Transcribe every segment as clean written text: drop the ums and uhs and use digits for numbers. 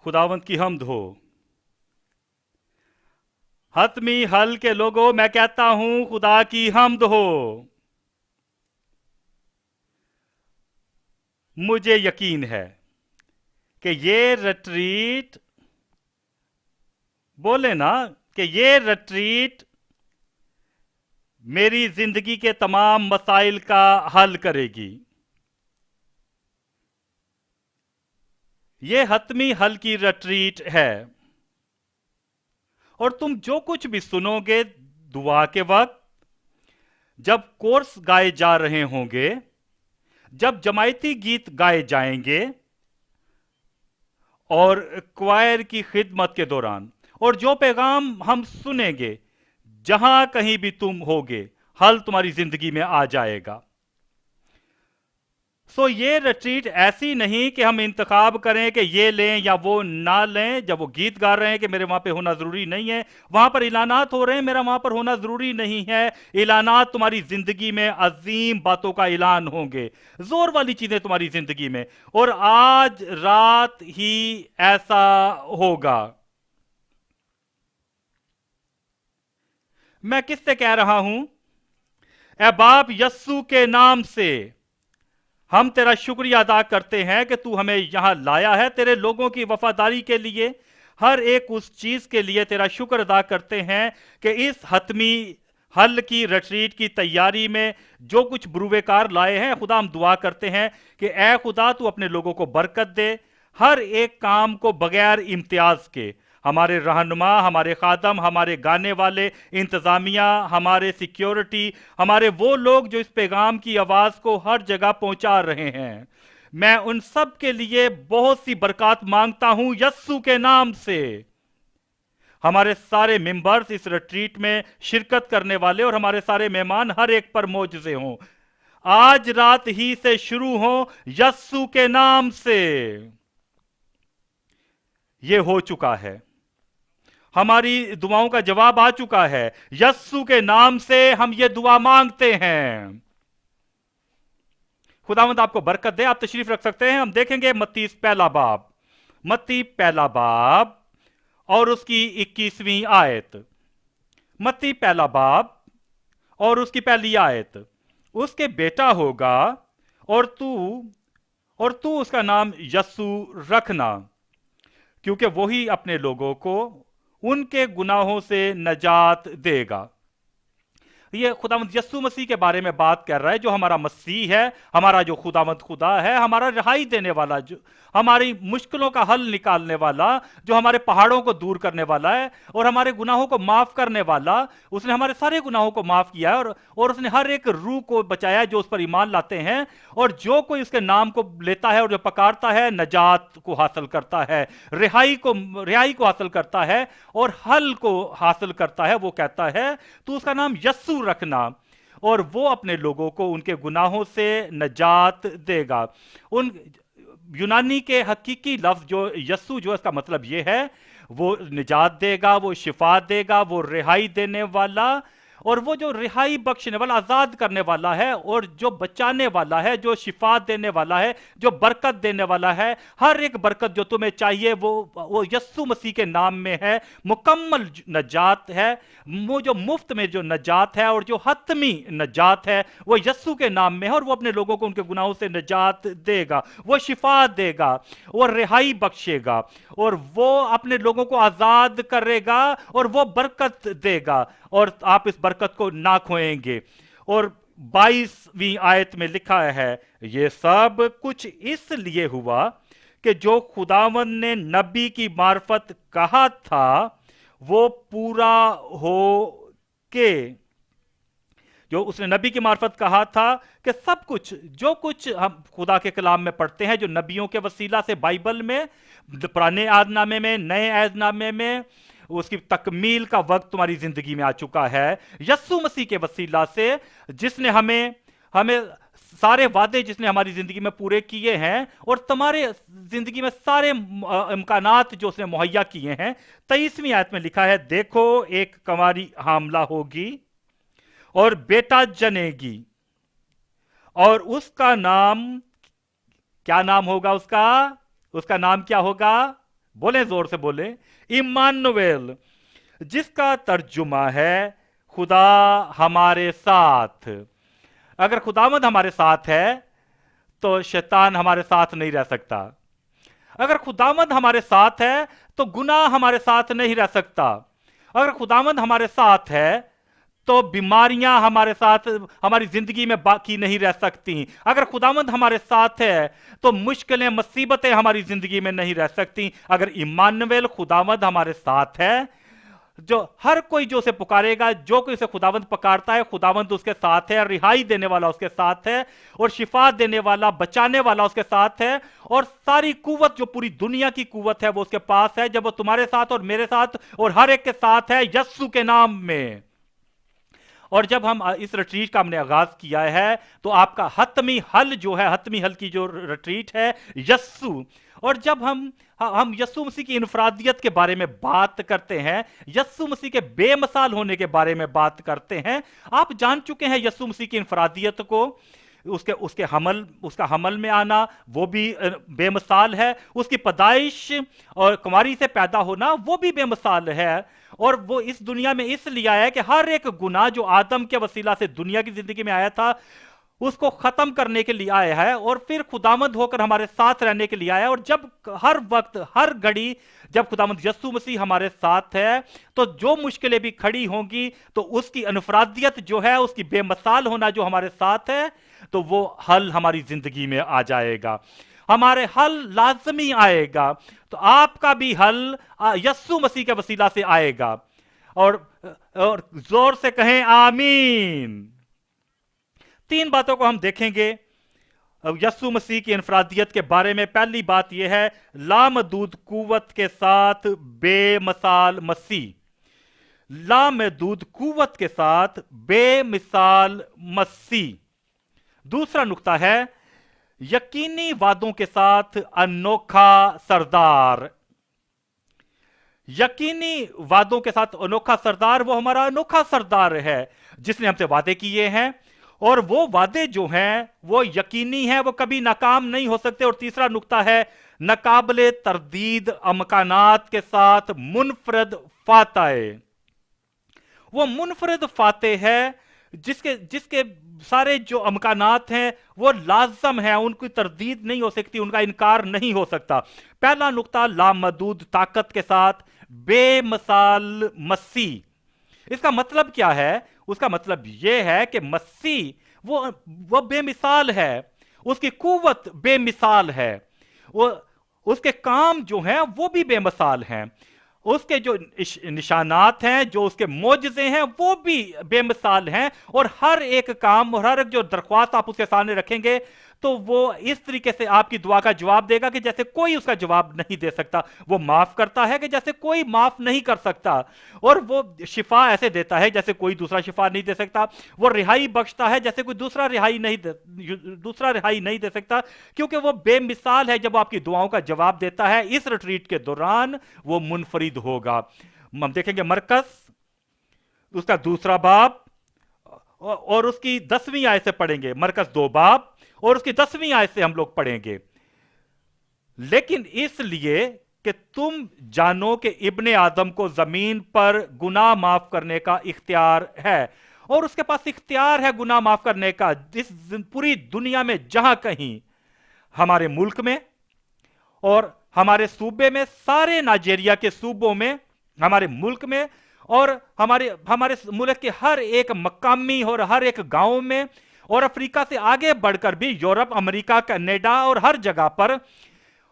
खुदावंद की हम्द हो। हतमी हल के लोगों, मैं कहता हूं खुदा की हम्द हो। मुझे यकीन है कि ये रिट्रीट, बोले ना, कि ये रिट्रीट मेरी जिंदगी के तमाम मसाइल का हल करेगी। ये हतमी हल की रिट्रीट है। और तुम जो कुछ भी सुनोगे दुआ के वक्त, जब कोर्स गाए जा रहे होंगे, जब जमायती गीत गाए जाएंगे, और क्वायर की खिदमत के दौरान, और जो पैगाम हम सुनेंगे, जहां कहीं भी तुम होगे, हल तुम्हारी जिंदगी में आ जाएगा। सो ये रिट्रीट ऐसी नहीं कि हम इंतखाब करें कि ये लें या वो ना लें। जब वो गीत गा रहे हैं कि मेरे वहां पे होना जरूरी नहीं है, वहां पर ऐलानात हो रहे हैं मेरा वहां पर होना जरूरी नहीं है। ऐलानात तुम्हारी जिंदगी में अजीम बातों का ऐलान होंगे, जोर वाली चीजें तुम्हारी जिंदगी में, और आज रात ही ऐसा होगा। मैं किससे कह रहा हूं? ए बाप, यस्सु के नाम से हम तेरा शुक्रिया अदा करते हैं कि तू हमें यहां लाया है तेरे लोगों की वफादारी के लिए। हर एक उस चीज के लिए तेरा शुक्र अदा करते हैं कि इस हतमी हल की रिट्रीट की तैयारी में जो कुछ बुरुवेकार लाए हैं, खुदा हम दुआ करते हैं कि ए खुदा तू अपने लोगों को बरकत दे। हर एक काम को बगैर इम्तियाज के, हमारे रहनुमा, हमारे खादम, हमारे गाने वाले, इंतजामिया, हमारे सिक्योरिटी, हमारे वो लोग जो इस पैगाम की आवाज को हर जगह पहुंचा रहे हैं, मैं उन सब के लिए बहुत सी बरकत मांगता हूं यस्सु के नाम से। हमारे सारे मेंबर्स इस रिट्रीट में शिरकत करने वाले और हमारे सारे मेहमान हर एक पर मौजूद हों, आज रात ही से शुरू हो यस्सु के नाम से। ये हो चुका है, हमारी दुआओं का जवाब आ चुका है। यस्सु के नाम से हम ये दुआ मांगते हैं। खुदावंद आपको बरकत दे। आप तशरीफ रख सकते हैं। हम देखेंगे मत्ती पहला बाब, मत्ती पहला बाब और उसकी 21वीं आयत। मत्ती पहला बाब और उसकी पहली आयत। उसके बेटा होगा और तू उसका नाम यस्सु रखना, क्योंकि वही अपने लोगों को उनके गुनाहों से नजात देगा। ये खुदावंद यस्सु मसीह के बारे में बात कर रहा है, जो हमारा मसीह है, हमारा जो खुदावंद खुदा है, हमारा रिहाई देने वाला, जो हमारी मुश्किलों का हल निकालने वाला, जो हमारे पहाड़ों को दूर करने वाला है और हमारे गुनाहों को माफ करने वाला। उसने हमारे सारे गुनाहों को माफ किया है और उसने हर एक रूह को बचाया जो उस पर ईमान लाते हैं। और जो कोई उसके नाम को लेता है और जो पकारता है, नजात को हासिल करता है, रिहाई को हासिल करता है और हल को हासिल करता है। वो कहता है तू उसका नाम यस्सु रखना और वो अपने लोगों को उनके गुनाहों से नजात देगा। उन यूनानी के हकीकी लफ्ज जो यस्सु, जो इसका मतलब ये है, वो निजात देगा, वो शिफा देगा, वो रिहाई देने वाला, और वो जो रिहाई बख्शने वाला, आजाद करने वाला है, और जो बचाने वाला है, जो शिफा देने वाला है, जो बरकत देने वाला है। हर एक बरकत जो तुम्हें चाहिए वो यस्सु मसीह के नाम में है। मुकम्मल नजात है, वो जो मुफ्त में जो नजात है और जो हतमी नजात है वो यस्सु के नाम में है। और वो अपने लोगों को उनके गुनाहों से नजात देगा, वो शिफा देगा, वो रिहाई बख्शेगा, और वो अपने लोगों को आजाद करेगा और वो बरकत देगा, और आप इस बरकत को ना खोएंगे। और 22वीं आयत में लिखा है, ये सब कुछ इसलिए हुआ कि जो खुदावंद ने नबी की मार्फत कहा था वो पूरा हो के, जो उसने नबी की मार्फत कहा था कि सब कुछ जो कुछ हम खुदा के कलाम में पढ़ते हैं, जो नबियों के वसीला से बाइबल में, पुराने आदनामे में, नए आदनामे में, उसकी तकमील का वक्त तुम्हारी जिंदगी में आ चुका है यस्सु मसीह के वसीला से, जिसने हमें सारे वादे जिसने हमारी जिंदगी में पूरे किए हैं और तुम्हारे जिंदगी में सारे इम्कानात जो उसने मुहैया किए हैं। 23वीं आयत में लिखा है, देखो एक कंवारी हामला होगी और बेटा जनेगी और उसका नाम, क्या नाम होगा उसका? उसका नाम क्या होगा? बोले जोर से बोले, इम्मानुएल, जिसका तर्जुमा है खुदा हमारे साथ। अगर खुदावंद हमारे साथ है तो शैतान हमारे साथ नहीं रह सकता। अगर खुदावंद हमारे साथ है तो गुनाह हमारे साथ नहीं रह सकता। अगर खुदावंद हमारे साथ है तो बीमारियां हमारे साथ हमारी जिंदगी में बाकी नहीं रह सकती। अगर खुदावंद हमारे साथ है तो मुश्किलें मुसीबतें हमारी जिंदगी में नहीं रह सकती। अगर इम्मानुएल खुदावंद हमारे साथ है, जो हर कोई जो उसे पुकारेगा, जो कोई उसे खुदावंद पुकारता है, खुदावंद उसके साथ है, रिहाई देने वाला उसके साथ है, और शिफा देने वाला, बचाने वाला उसके साथ है, और सारी कुवत, जो पूरी दुनिया की कुवत है, वो उसके पास है। जब वो तुम्हारे साथ और मेरे साथ और हर एक के साथ है यस्सु के नाम में। और जब हम इस रिट्रीट का हमने आगाज किया है तो आपका हतमी हल जो है, हतमी हल की जो रिट्रीट है यस्सु, और जब हम यस्सु मसीह की इनफरादियत के बारे में बात करते हैं, यस्सु मसीह के बेमिसाल होने के बारे में बात करते हैं। आप जान चुके हैं यस्सु मसीह की इनफरादियत को, उसका हमल में आना वो भी बेमिसाल है, उसकी पैदाइश और कुमारी से पैदा होना वो भी बेमिसाल है, और वो इस दुनिया में इसलिए आया है कि हर एक गुनाह जो आदम के वसीला से दुनिया की जिंदगी में आया था उसको खत्म करने के लिए आया है, और फिर खुदावंद होकर हमारे साथ रहने के लिए आया है। और जब हर वक्त हर घड़ी जब खुदावंद यस्सु मसीह हमारे साथ है तो जो मुश्किलें भी खड़ी होंगी तो उसकी अनफरादियत जो है, उसकी बेमिसाल होना जो हमारे साथ है, तो वो हल हमारी जिंदगी में आ जाएगा, हमारे हल लाजमी आएगा। तो आपका भी हल यस्सु मसीह के वसीला से आएगा। और जोर से कहें आमीन। तीन बातों को हम देखेंगे यस्सु मसीह की इनफरादियत के बारे में। पहली बात यह है, लामहदूद कुव्वत के साथ बेमिसाल मसीह। लामहदूद कुव्वत के साथ बेमिसाल मसीह। दूसरा नुक्ता है, यकीनी वादों के साथ अनोखा सरदार। यकीनी वादों के साथ अनोखा सरदार, वो हमारा अनोखा सरदार है जिसने हमसे वादे किए हैं, और वो वादे जो हैं वो यकीनी हैं, वो कभी नाकाम नहीं हो सकते। और तीसरा नुक्ता है, नाकाबिले तरदीद अमकानात के साथ मुनफरद फाताए। वो मुनफरद फाते है जिसके सारे जो अमकानात हैं वो लाजम है, उनकी तरदीद नहीं हो सकती, उनका इनकार नहीं हो सकता। पहला नुक्ता, लामहदूद ताकत के साथ बेमिसाल मसीह। इसका मतलब क्या है? उसका मतलब यह है कि मसीह वो बेमिसाल है, उसकी कुव्वत बेमिसाल है, वो उसके काम जो हैं वो भी बेमिसाल हैं, उसके जो निशानात हैं, जो उसके मोजज़े हैं वो भी बेमिसाल हैं, और हर एक काम और हर एक जो दरख्वास्त आप उसके सामने रखेंगे तो वो इस तरीके से आपकी दुआ का जवाब देगा कि जैसे कोई उसका जवाब नहीं दे सकता। वो माफ करता है कि जैसे कोई माफ नहीं कर सकता, और वो शिफा ऐसे देता है जैसे कोई दूसरा शिफा नहीं दे सकता। वो रिहाई बख्शता है जैसे कोई दूसरा रिहाई नहीं दे सकता, क्योंकि वो बेमिसाल है। जब आपकी दुआओं का जवाब देता है, इस रिट्रीट के दौरान वो मुनफरिद होगा। हम देखेंगे मरकस उसका 2 बाब और उसकी 10वीं आयत से पढ़ेंगे। मरकस 2 बाब और उसकी 10वीं आयत से हम लोग पढ़ेंगे। लेकिन इसलिए कि तुम जानो कि इब्ने आदम को जमीन पर गुनाह माफ करने का इख्तियार है, और उसके पास इख्तियार है गुनाह माफ करने का इस पूरी दुनिया में, जहां कहीं, हमारे मुल्क में और हमारे सूबे में, सारे नाइजीरिया के सूबों में, हमारे मुल्क में, और हमारे मुल्क के हर एक मकामी और हर एक गांव में, और अफ्रीका से आगे बढ़कर भी यूरोप, अमेरिका, कनाडा और हर जगह पर।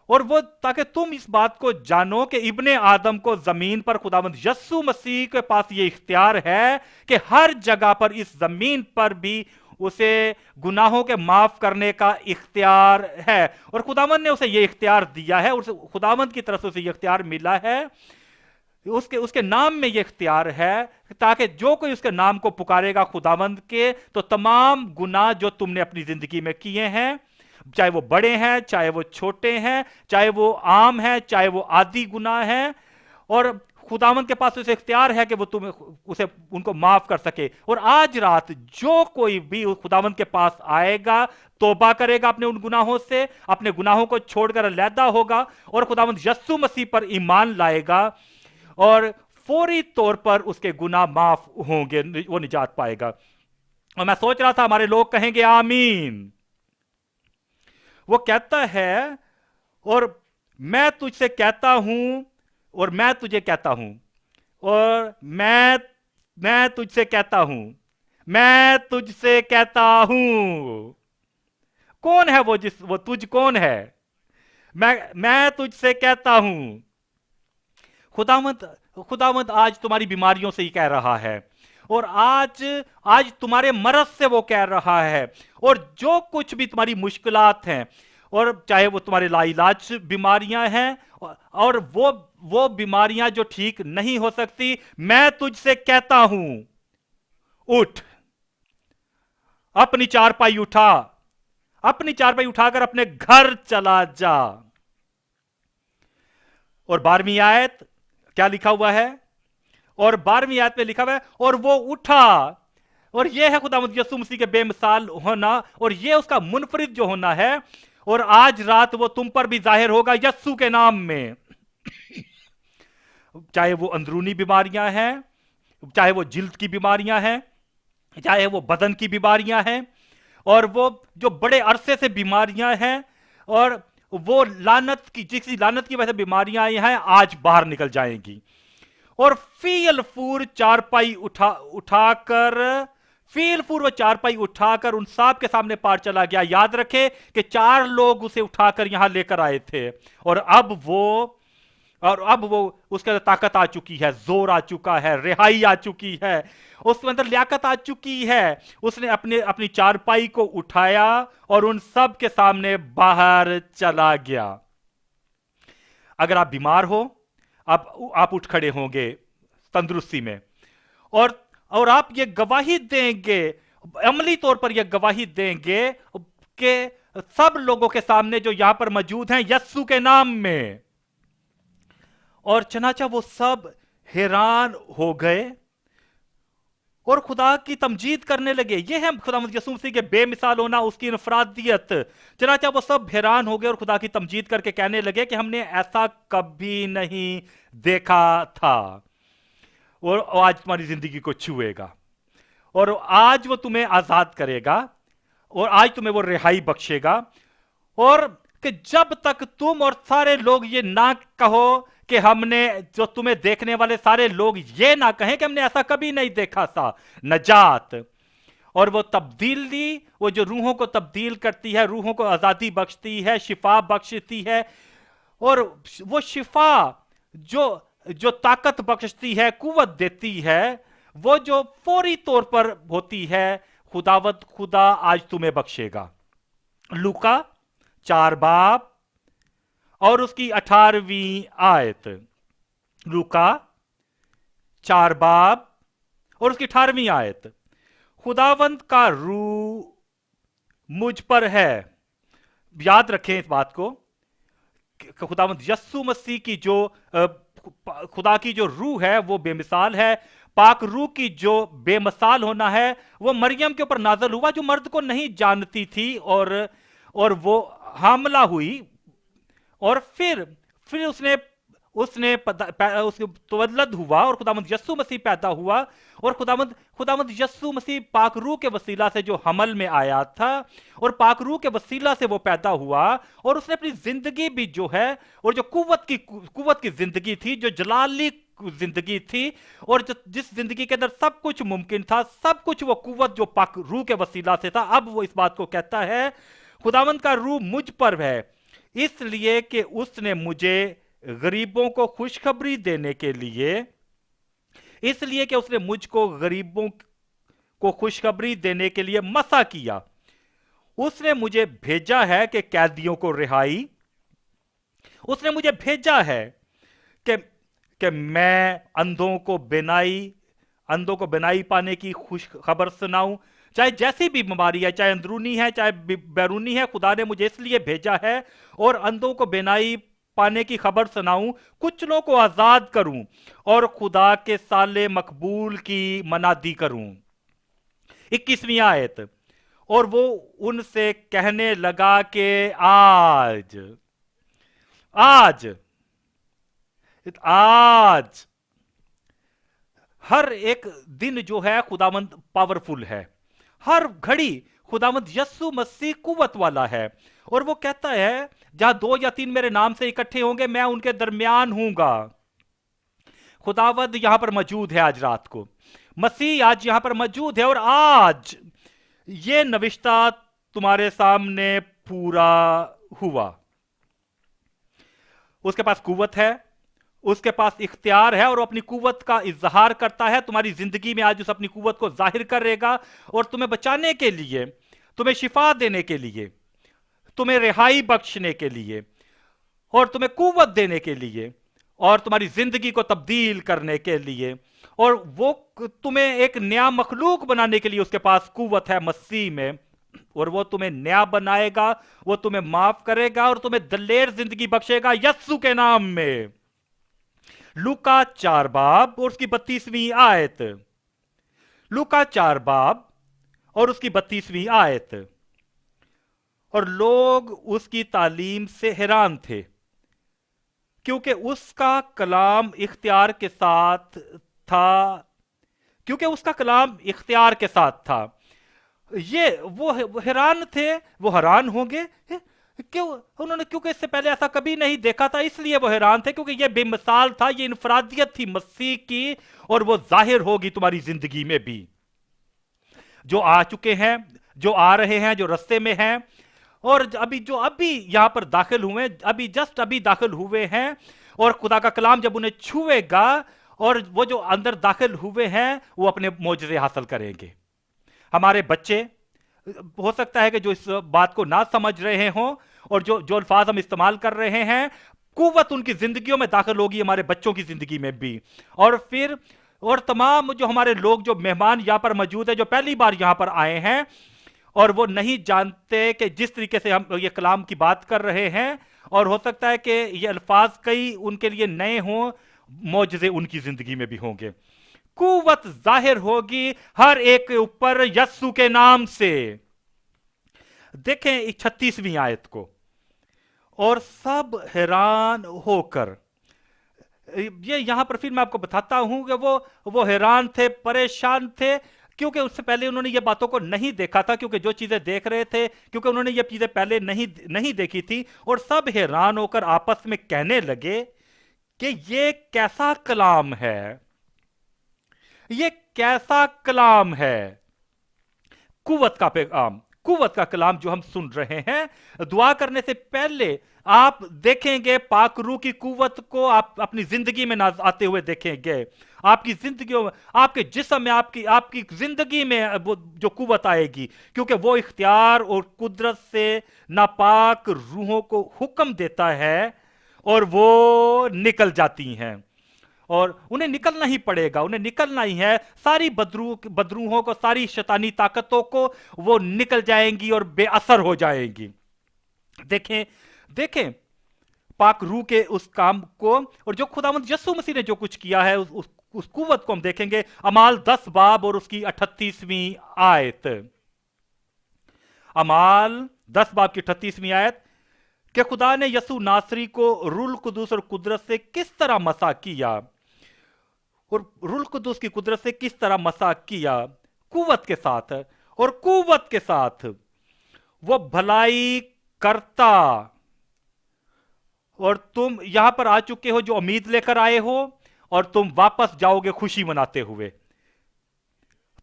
और वो ताकि तुम इस बात को जानो कि इब्ने आदम को जमीन पर खुदावंद यस्सु मसीह के पास ये इख्तियार है कि हर जगह पर इस जमीन पर भी उसे गुनाहों के माफ करने का इख्तियार है, और खुदावंद ने उसे ये इख्तियार दिया है, उसे खुदावंद की तरफ से उसे ये इख्तियार मिला है, उसके नाम में ये इख्तियार है, ताकि जो कोई उसके नाम को पुकारेगा खुदावंद के, तो तमाम गुनाह जो तुमने अपनी जिंदगी में किए हैं, चाहे वो बड़े हैं, चाहे वो छोटे हैं, चाहे वो आम हैं, चाहे वो आदि गुनाह हैं, और खुदावंद के पास उसे इख्तियार है कि वो तुम्हें उसे उनको माफ कर सके। और आज रात जो कोई भी उस खुदावंद के पास आएगा, तौबा करेगा अपने उन गुनाहों से, अपने गुनाहों को छोड़कर अलहदा होगा और खुदावंद यस्सु मसीह पर ईमान लाएगा, और फौरी तौर पर उसके गुनाह माफ होंगे, वो निजात पाएगा। और मैं सोच रहा था हमारे लोग कहेंगे आमीन। वो कहता है, और मैं तुझसे कहता हूं, और मैं तुझे कहता हूं, और मैं तुझसे कहता हूं, मैं तुझसे कहता हूं। कौन है वो तुझ कौन है? मैं तुझसे कहता हूं। खुदावंद आज तुम्हारी बीमारियों से ही कह रहा है, और आज तुम्हारे मरज से वो कह रहा है, और जो कुछ भी तुम्हारी मुश्किलात हैं, और चाहे वो तुम्हारे लाइलाज बीमारियां हैं, और वो बीमारियां जो ठीक नहीं हो सकती, मैं तुझसे कहता हूं, उठ, अपनी चारपाई उठा, अपनी चारपाई उठाकर अपने घर चला जा। और 12वीं आयत क्या लिखा हुआ है? और 12वीं आयत में लिखा हुआ है, और वो उठा। और ये है खुदावंद यीशु मसीह के बेमिसाल होना, और ये उसका मुनफरिद जो होना है, और आज रात वो तुम पर भी जाहिर होगा यस्सु के नाम में। चाहे वो अंदरूनी बीमारियां हैं, चाहे वो जिल्द की बीमारियां हैं, चाहे वो बदन की बीमारियां हैं, और वो जो बड़े अरसे से बीमारियां हैं, और वो जिस लानत की वजह से बीमारियां आई हैं, आज बाहर निकल जाएंगी। और फील-फूर चारपाई वो चारपाई उठाकर उन साहब के सामने पार चला गया। याद रखे कि 4 लोग उसे उठाकर यहां लेकर आए थे, और अब वो उसके अंदर ताकत आ चुकी है, जोर आ चुका है, रिहाई आ चुकी है, उसके अंदर लियाकत आ चुकी है। उसने अपनी चारपाई को उठाया और उन सब के सामने बाहर चला गया। अगर आप बीमार हो, आप उठ खड़े होंगे तंदुरुस्ती में, और आप ये गवाही देंगे, अमली तौर पर ये गवाही देंगे कि सब लोगों के सामने जो यहां पर मौजूद हैं, यस्सु के नाम में। और चनाचा वो सब हैरान हो गए और खुदा की तमजीद करने लगे। ये है खुदावंद यीशु मसीह के बेमिसाल होना, उसकी इनफरादियत। चनाचा वो सब हैरान हो गए और खुदा की तमजीद करके कहने लगे कि हमने ऐसा कभी नहीं देखा था, और आज तुम्हारी जिंदगी को छुएगा, और आज वो तुम्हें आजाद करेगा, और आज तुम्हें वो रिहाई बख्शेगा। और कि जब तक तुम और सारे लोग ये ना कहो कि हमने, जो तुम्हें देखने वाले सारे लोग ये ना कहें कि हमने ऐसा कभी नहीं देखा था। नजात और वो तब्दीली, वो जो रूहों को तब्दील करती है, रूहों को आजादी बख्शती है, शिफा बख्शती है, और वो शिफा जो ताकत बख्शती है, कुव्वत देती है, वो जो फौरी तौर पर होती है, खुदा आज तुम्हें बख्शेगा। लूका 4 बाब और उसकी 18वीं आयत। लूका 4 बाब और उसकी 18वीं आयत। खुदावंद का रूह मुझ पर है। याद रखें इस बात को, खुदावंद यस्सु मसीह की जो खुदा की जो रूह है वो बेमिसाल है। पाक रूह की जो बेमिसाल होना है वो मरियम के ऊपर नाज़िल हुआ, जो मर्द को नहीं जानती थी, और वो हामला हुई, और फिर उसने तवल्लद हुआ, और खुदावंद यस्सु मसीह पैदा हुआ। और खुदावंद यस्सु मसीह पाक रूह के वसीला से जो हमल में आया था, और पाक रूह के वसीला से वो पैदा हुआ, और उसने अपनी जिंदगी भी जो है, और जो कुव्वत की जिंदगी थी, जो जलाली जिंदगी थी, और जिस जिंदगी के अंदर सब कुछ मुमकिन था, सब कुछ वो कुव्वत जो पाक रूह के वसीला से था, अब वो इस बात को कहता है, खुदावंद का रूह मुझ पर है, इसलिए कि उसने मुझे गरीबों को खुशखबरी देने के लिए, इसलिए कि उसने मुझको गरीबों को खुशखबरी देने के लिए मसा किया। उसने मुझे भेजा है कि कैदियों को रिहाई, उसने मुझे भेजा है कि मैं अंधों को बिनाई पाने की खुश खबर सुनाऊं। चाहे जैसी भी बीमारी है, चाहे अंदरूनी है, चाहे बैरूनी है, खुदा ने मुझे इसलिए भेजा है, और अंधों को बिनाई पाने की खबर सुनाऊं, कुचलों को आजाद करूं और खुदा के साले मकबूल की मनादी करूं। 21वीं आयत, और वो उनसे कहने लगा कि आज आज आज हर एक दिन जो है खुदावंद पावरफुल है, हर घड़ी खुदावंद यस्सु मसीह कुवत वाला है। और वो कहता है जहां 2 या 3 मेरे नाम से इकट्ठे होंगे मैं उनके दरमियान हूंगा। खुदावंद यहां पर मौजूद है आज रात को, मसीह आज यहां पर मौजूद है, और आज ये नविश्ता तुम्हारे सामने पूरा हुआ। उसके पास कुवत है, उसके पास इख्तियार है, और वो अपनी कुवत का इजहार करता है तुम्हारी जिंदगी में। आज उस अपनी कुवत को जाहिर करेगा और तुम्हें बचाने के लिए, तुम्हें शिफा देने के लिए, तुम्हें रिहाई बख्शने के लिए, और तुम्हें कुवत देने के लिए, और तुम्हारी जिंदगी को तब्दील करने के लिए, और वो तुम्हें एक नया मखलूक बनाने के लिए उसके पास कुवत है मसीह में। और वो तुम्हें नया बनाएगा, वो तुम्हें माफ करेगा और तुम्हें दलेर जिंदगी बख्शेगा यस्सु के नाम में। लूका 4 बाब और उसकी 32वीं आयत। लूका 4 बाब और उसकी 32वीं आयत। और लोग उसकी तालीम से हैरान थे क्योंकि उसका कलाम इख्तियार के साथ था, क्योंकि उसका कलाम इख्तियार के साथ था। ये वो हैरान थे, वो हैरान होंगे क्यों, उन्होंने क्योंकि इससे पहले ऐसा कभी नहीं देखा था, इसलिए वो हैरान थे, क्योंकि ये बेमिसाल था, ये इनफरादियत थी मसीह की, और वो जाहिर होगी तुम्हारी जिंदगी में भी। जो आ चुके हैं, जो आ रहे हैं, जो रास्ते में हैं, और जो अभी यहां पर दाखिल हुए, अभी दाखिल हुए हैं, और खुदा का कलाम जब उन्हें छुएगा और वो जो अंदर दाखिल हुए हैं वो अपने मोजज़े हासिल करेंगे। हमारे बच्चे हो सकता है कि जो इस बात को ना समझ रहे हों, और जो अल्फाज हम इस्तेमाल कर रहे हैं, कुव्वत उनकी जिंदगियों में दाखिल होगी, हमारे बच्चों की जिंदगी में भी। और फिर और तमाम जो हमारे लोग, जो मेहमान यहां पर मौजूद है, जो पहली बार यहां पर आए हैं और वो नहीं जानते कि जिस तरीके से हम ये कलाम की बात कर रहे हैं, और हो सकता है कि ये अल्फाज कई उनके लिए नए हों, मौजज़े उनकी जिंदगी में भी होंगे। कुव्वत जाहिर होगी हर एक के ऊपर यस्सु के नाम से। देखें 36वीं आयत को, और सब हैरान होकर, ये यहां पर फिर मैं आपको बताता हूं कि वो हैरान थे, परेशान थे, क्योंकि उससे पहले उन्होंने ये बातों को नहीं देखा था, क्योंकि जो चीजें देख रहे थे, क्योंकि उन्होंने ये चीजें पहले नहीं देखी थी। और सब हैरान होकर आपस में कहने लगे कि ये कैसा कलाम है, ये कैसा कलाम है। कुव्वत का पैगाम, कुव्वत का कलाम जो हम सुन रहे हैं। दुआ करने से पहले आप देखेंगे पाक रूह की कुव्वत को, आप अपनी जिंदगी में आते हुए देखेंगे, आपकी जिंदगी में, आपके जिस्म में, आपकी जिंदगी में वो जो कुव्वत आएगी, क्योंकि वो इख्तियार और कुदरत से नापाक रूहों को हुक्म देता है और वो निकल जाती हैं, और उन्हें निकलना ही पड़ेगा, उन्हें निकलना ही है। सारी बदरूहों को, सारी शैतानी ताकतों को वो निकल जाएंगी और बेअसर हो जाएंगी। देखें पाक रूह के उस काम को, और जो खुदावंद यस्सु मसीह ने जो कुछ किया है उस कुव्वत को हम देखेंगे। अमाल 10 बाब और उसकी 38वीं आयत। अमाल 10 बाब की 38वीं आयत कि खुदा ने यस्सु नासरी को रूल कुदूस और कुदरत से किस तरह मसा किया, और रूल कुदूस की कुदरत से किस तरह मसा किया, कुव्वत के साथ, और कुव्वत के साथ वो भलाई करता। और तुम यहां पर आ चुके हो जो उम्मीद लेकर आए हो, और तुम वापस जाओगे खुशी मनाते हुए।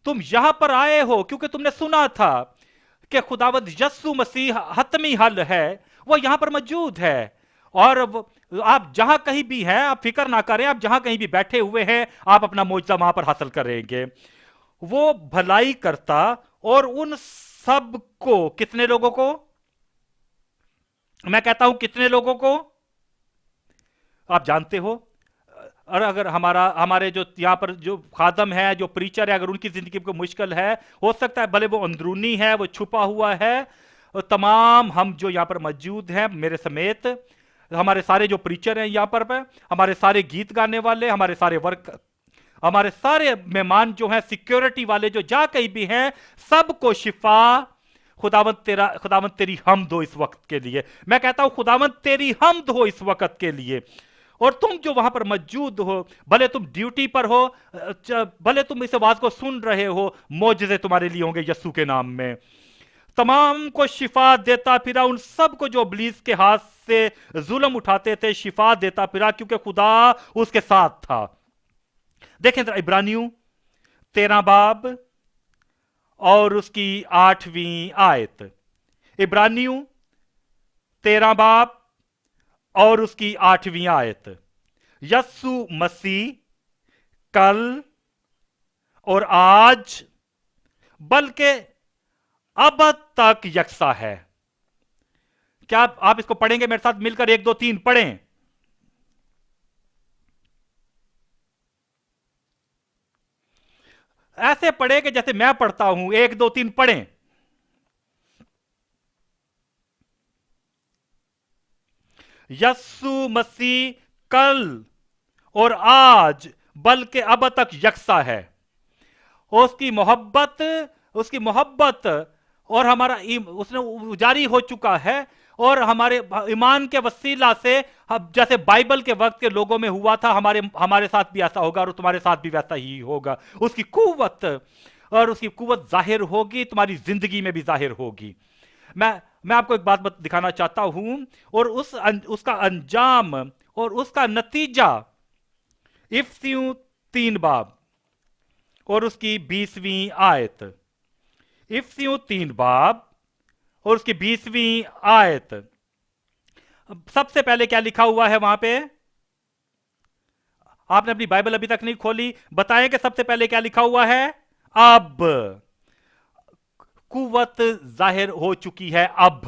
तुम यहां पर आए हो क्योंकि तुमने सुना था कि खुदावंद यस्सु मसीह हतमी हल है, वो यहां पर मौजूद है। और आप जहां कहीं भी हैं, आप फिक्र ना करें, आप जहां कहीं भी बैठे हुए हैं, आप अपना मुआवजा वहां पर हासिल करेंगे। वो भलाई करता, और उन सब को, कितने लोगों को, मैं कहता हूं कितने लोगों को, आप जानते हो। और अगर हमारे जो यहां पर जो खादम है, जो प्रीचर है, अगर उनकी जिंदगी को मुश्किल है, हो सकता है भले वो अंदरूनी है, वो छुपा हुआ है, तमाम हम जो यहां पर मौजूद हैं मेरे समेत, हमारे सारे जो प्रीचर हैं यहाँ पर हमारे सारे गीत गाने वाले, हमारे सारे वर्क, हमारे सारे मेहमान जो हैं, सिक्योरिटी वाले जो जा कहीं भी हैं, सबको शिफा। खुदावंत तेरी हम्द हो इस वक्त के लिए। मैं कहता हूं खुदावंत तेरी हम्द हो इस वक्त के लिए। और तुम जो वहां पर मौजूद हो, भले तुम ड्यूटी पर हो, भले तुम इस आवाज को सुन रहे हो, मौजज़े तुम्हारे लिए होंगे यस्सु के नाम में। तमाम को शिफा देता फिरा, उन सब को जो इब्लीस के हाथ से जुल्म उठाते थे, शिफा देता फिरा, क्योंकि खुदा उसके साथ था। देखें जरा इब्रानियों 13 बाब और उसकी 8वीं आयत। इब्रानियों 13 बाब और उसकी 8वीं आयत। यस्सु मसीह कल और आज बल्कि अब तक यकसा है। क्या आप इसको पढ़ेंगे मेरे साथ मिलकर? 1 2 3 पढ़ें। ऐसे पढ़े कि जैसे मैं पढ़ता हूं। 1 2 3 पढ़ें। यस्सु मसीह कल और आज बल्कि अब तक यकसा है। उसकी मोहब्बत और हमारा उसने जारी हो चुका है। और हमारे ईमान के वसीला से, जैसे बाइबल के वक्त के लोगों में हुआ था, हमारे साथ भी ऐसा होगा और तुम्हारे साथ भी वैसा ही होगा। उसकी कुव्वत जाहिर होगी, तुम्हारी जिंदगी में भी जाहिर होगी। मैं आपको एक बात दिखाना चाहता हूं, और उसका अंजाम और उसका नतीजा इफ्सियों 3 बाब और उसकी 20वीं आयत। इफ्सियों 3 बाब और उसकी 20वीं आयत। सबसे पहले क्या लिखा हुआ है वहां पे? आपने अपनी बाइबल अभी तक नहीं खोली, बताएं कि सबसे पहले क्या लिखा हुआ है? अब कुव्वत जाहिर हो चुकी है। अब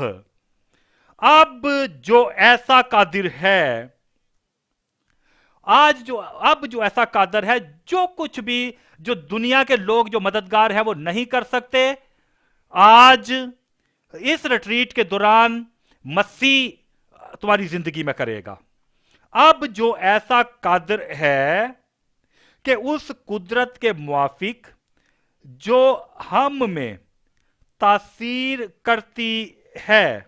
जो ऐसा कादिर है, अब जो ऐसा कादर है, जो कुछ भी जो दुनिया के लोग जो मददगार है वो नहीं कर सकते, आज इस रिट्रीट के दौरान मसीह तुम्हारी जिंदगी में करेगा। अब जो ऐसा कादर है कि उस कुदरत के मुआफिक जो हम में तासीर करती है,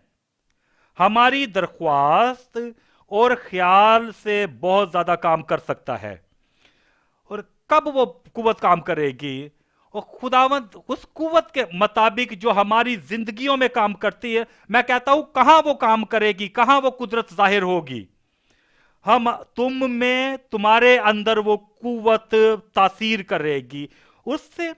हमारी दरख्वास्त और ख्याल से बहुत ज्यादा काम कर सकता है। और कब वो कुव्वत काम करेगी? और खुदावंद उस कुव्वत के मुताबिक जो हमारी जिंदगियों में काम करती है, मैं कहता हूं कहां वो काम करेगी, कहां वो कुदरत जाहिर होगी? तुम में, तुम्हारे अंदर वो कुव्वत तासीर करेगी। उससे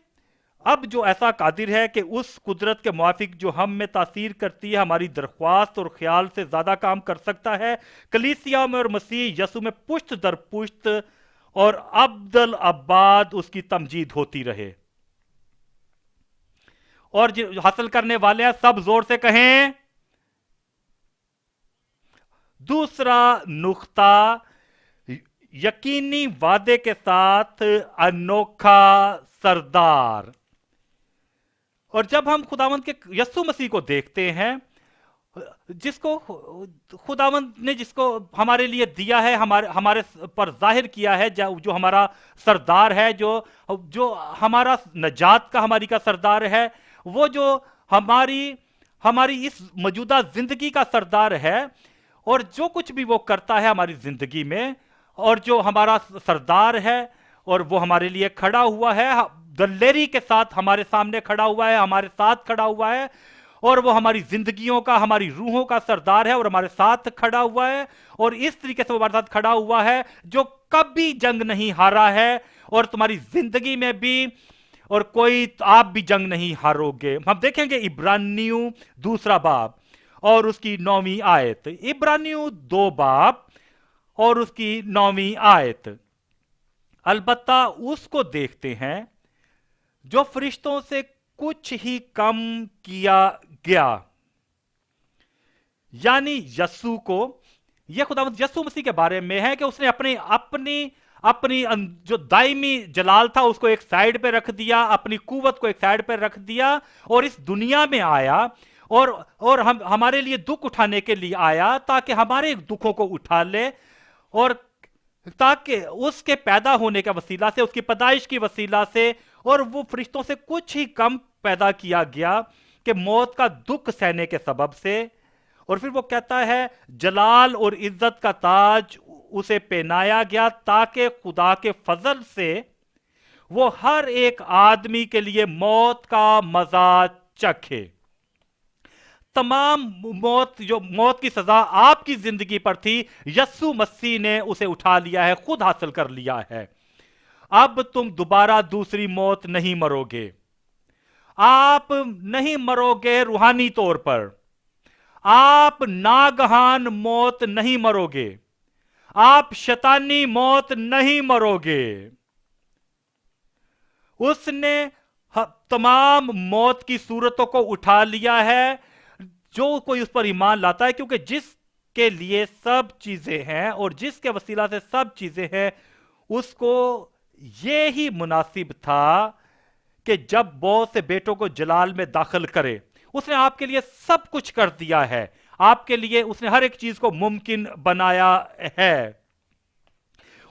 अब जो ऐसा कादिर है कि उस कुदरत के मुआफिक जो हम में तासीर करती है, हमारी दरख्वास्त और ख्याल से ज्यादा काम कर सकता है। कलीसिया में और मसीह यसु में पुश्त दर पुश्त और अब्दल अब्बाद उसकी तमजीद होती रहे। और जो हासिल करने वाले हैं सब जोर से कहें। दूसरा नुक्ता, यकीनी वादे के साथ अनोखा सरदार। और जब हम खुदावंद के यस्सु मसीह को देखते हैं, जिसको खुदावंद ने जिसको हमारे लिए दिया है, हमारे पर जाहिर किया है, जो हमारा सरदार है, जो हमारा नजात का, हमारी का सरदार है, वो जो हमारी इस मौजूदा जिंदगी का सरदार है, और जो कुछ भी वो करता है हमारी जिंदगी में, और जो हमारा सरदार है, और वो हमारे लिए खड़ा हुआ है, दलेरी के साथ हमारे सामने खड़ा हुआ है, हमारे साथ खड़ा हुआ है, और वो हमारी जिंदगियों का, हमारी रूहों का सरदार है, और हमारे साथ खड़ा हुआ है। और इस तरीके से वो हमारे साथ खड़ा हुआ है जो कभी जंग नहीं हारा है, और तुम्हारी जिंदगी में भी, और आप भी जंग नहीं हारोगे। हम देखेंगे इब्रानियों 2 बाब और उसकी 9वीं आयत। इब्रानियों 2 बाब और उसकी 9वीं आयत। अलबत्ता उसको देखते हैं जो फरिश्तों से कुछ ही कम किया गया, यानी यस्सु को। यह खुदावंद यस्सु मसीह के बारे में है कि उसने अपनी जो दायमी जलाल था उसको एक साइड पे रख दिया, अपनी कुव्वत को एक साइड पे रख दिया, और इस दुनिया में आया, اور ہمارے لیے دکھ اٹھانے کے لیے آیا تاکہ ہمارے دکھوں کو اٹھا لے، اور تاکہ اس کے پیدا ہونے کا وسیلہ سے، اس کی پیدائش کی وسیلہ سے، اور وہ فرشتوں سے کچھ ہی کم پیدا کیا گیا کہ موت کا دکھ سہنے کے سبب سے۔ اور پھر وہ کہتا ہے جلال اور عزت کا تاج اسے پہنایا گیا تاکہ خدا کے فضل سے وہ ہر ایک آدمی کے لیے موت کا مزہ چکھے۔ تمام موت کی سزا آپ کی زندگی پر تھی، یسوع مسیح نے اسے اٹھا لیا ہے، خود حاصل کر لیا ہے۔ اب تم دوبارہ دوسری موت نہیں مرو گے، آپ نہیں مرو گے روحانی طور پر، آپ ناگہان موت نہیں مرو گے، آپ شیطانی موت نہیں مرو گے۔ اس نے تمام موت کی صورتوں کو اٹھا لیا ہے جو کوئی اس پر ایمان لاتا ہے، کیونکہ جس کے لیے سب چیزیں ہیں اور جس کے وسیلہ سے سب چیزیں ہیں، اس کو یہی مناسب تھا کہ جب بہت سے بیٹوں کو جلال میں داخل کرے۔ اس نے آپ کے لیے سب کچھ کر دیا ہے، آپ کے لیے اس نے ہر ایک چیز کو ممکن بنایا ہے۔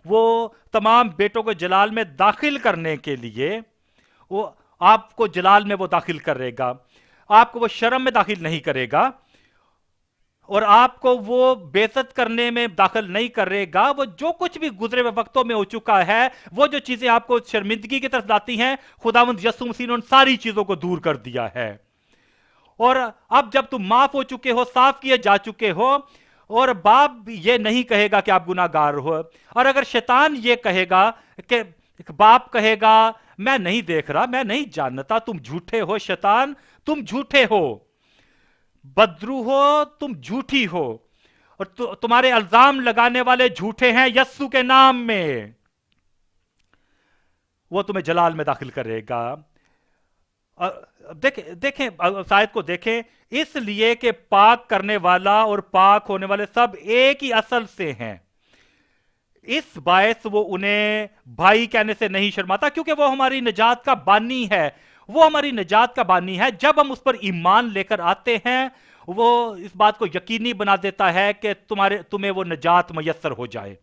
وہ تمام بیٹوں کو جلال میں داخل کرنے کے لیے وہ آپ کو جلال میں وہ داخل کرے گا، آپ کو وہ شرم میں داخل نہیں کرے گا، اور آپ کو وہ بے عزت کرنے میں داخل نہیں کرے گا۔ وہ جو کچھ بھی گزرے ہوئے وقتوں میں ہو چکا ہے، وہ جو چیزیں آپ کو شرمندگی کی طرف لاتی ہیں، خداوند یسوع مسیح نے ان ساری چیزوں کو دور کر دیا ہے۔ اور اب جب تم معاف ہو چکے ہو، صاف کیے جا چکے ہو، اور باپ یہ نہیں کہے گا کہ آپ گناہ گار ہو، اور اگر شیطان یہ کہے گا کہ باپ کہے گا میں نہیں دیکھ رہا، میں نہیں جانتا، تم جھوٹے ہو شیطان، تم جھوٹے ہو، بدرو ہو، تم جھوٹی ہو، اور تمہارے الزام لگانے والے جھوٹے ہیں یسوع کے نام میں، وہ تمہیں جلال میں داخل کرے گا۔ دیکھیں اس آیت کو دیکھیں، اس لیے کہ پاک کرنے والا اور پاک ہونے والے سب ایک ہی اصل سے ہیں، اس باعث وہ انہیں بھائی کہنے سے نہیں شرماتا، کیونکہ وہ ہماری نجات کا بانی ہے، وہ ہماری نجات کا بانی ہے۔ جب ہم اس پر ایمان لے کر آتے ہیں، وہ اس بات کو یقینی بنا دیتا ہے کہ تمہیں وہ نجات میسر ہو جائے۔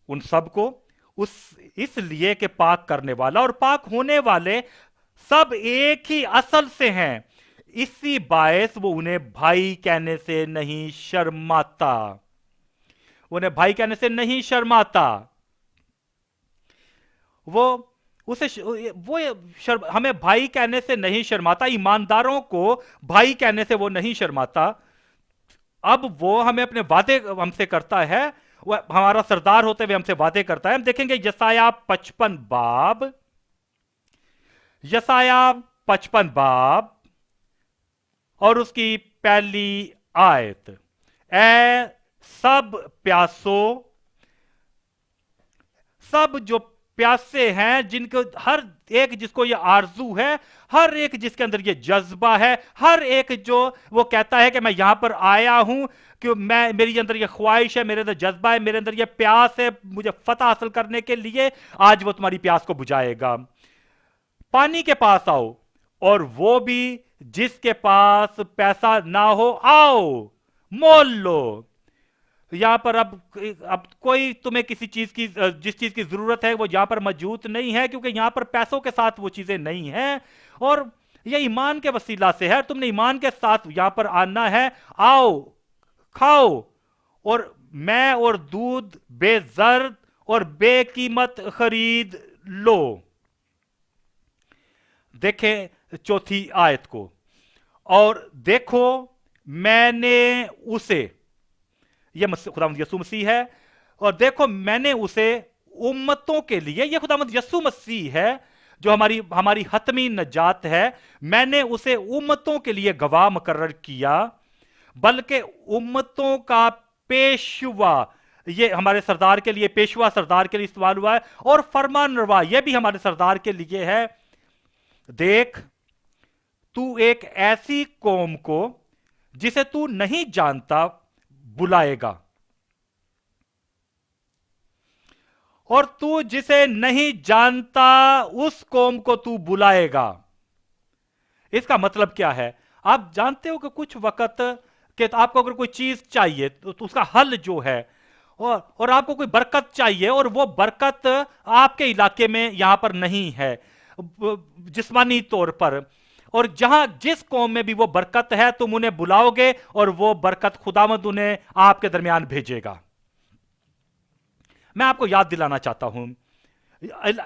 ان سب کو اس لیے کہ پاک کرنے والا اور پاک ہونے والے سب ایک ہی اصل سے ہیں، اسی باعث وہ انہیں بھائی کہنے سے نہیں شرماتا، انہیں بھائی کہنے سے نہیں شرماتا۔ ہمیں بھائی کہنے سے نہیں شرماتا، ایمانداروں کو بھائی کہنے سے وہ نہیں شرماتا۔ اب وہ ہمیں اپنے وعدے ہم سے کرتا ہے، وہ ہمارا سردار ہوتے ہوئے ہم سے وعدے کرتا ہے۔ ہم دیکھیں گے یسایہ 55 باب اور اس کی پہلی آیت، اے سب پیاسو، سب جو پیاسے ہیں، جن کو ہر ایک جس کو یہ آرزو ہے، ہر ایک جس کے اندر یہ جذبہ ہے، ہر ایک جو وہ کہتا ہے کہ میں یہاں پر آیا ہوں کہ میری اندر یہ خواہش ہے، میرے اندر جذبہ ہے، میرے اندر یہ پیاس ہے مجھے فتح حاصل کرنے کے لیے، آج وہ تمہاری پیاس کو بجھائے گا۔ پانی کے پاس آؤ، اور وہ بھی جس کے پاس پیسہ نہ ہو آؤ مول لو۔ یہاں پر اب کوئی تمہیں کسی چیز کی جس چیز کی ضرورت ہے وہ یہاں پر موجود نہیں ہے، کیونکہ یہاں پر پیسوں کے ساتھ وہ چیزیں نہیں ہیں، اور یہ ایمان کے وسیلہ سے ہے۔ تم نے ایمان کے ساتھ یہاں پر آنا ہے، آؤ کھاؤ، اور میں اور دودھ بے زر اور بے قیمت خرید لو۔ دیکھیں چوتھی آیت کو، اور دیکھو میں نے اسے، یہ خداوند یسوع مسیح ہے، اور دیکھو میں نے اسے امتوں کے لیے، یہ خداوند یسوع مسیح ہے جو ہماری حتمی نجات ہے، میں نے اسے امتوں کے لیے گواہ مقرر کیا، بلکہ امتوں کا پیشوا، یہ ہمارے سردار کے لیے، پیشوا سردار کے لیے استعمال ہوا ہے، اور فرمان روا یہ بھی ہمارے سردار کے لیے ہے۔ دیکھ تو ایک ایسی قوم کو جسے تو نہیں جانتا بلائے گا، اور تو جسے نہیں جانتا اس قوم کو تو بلائے گا۔ اس کا مطلب کیا ہے؟ आप जानते हो कि कुछ वक्त कि आपको अगर कोई चीज चाहिए तो उसका हल जो है, और आपको कोई बरकत चाहिए और वो बरकत आपके इलाके में यहां पर नहीं है जिस्मानी तौर पर, और जहां जिस कौम में भी वो बरकत है तुम उन्हें बुलाओगे और वो बरकत खुदावंद उन्हें आपके दरमियान भेजेगा। मैं आपको याद दिलाना चाहता हूं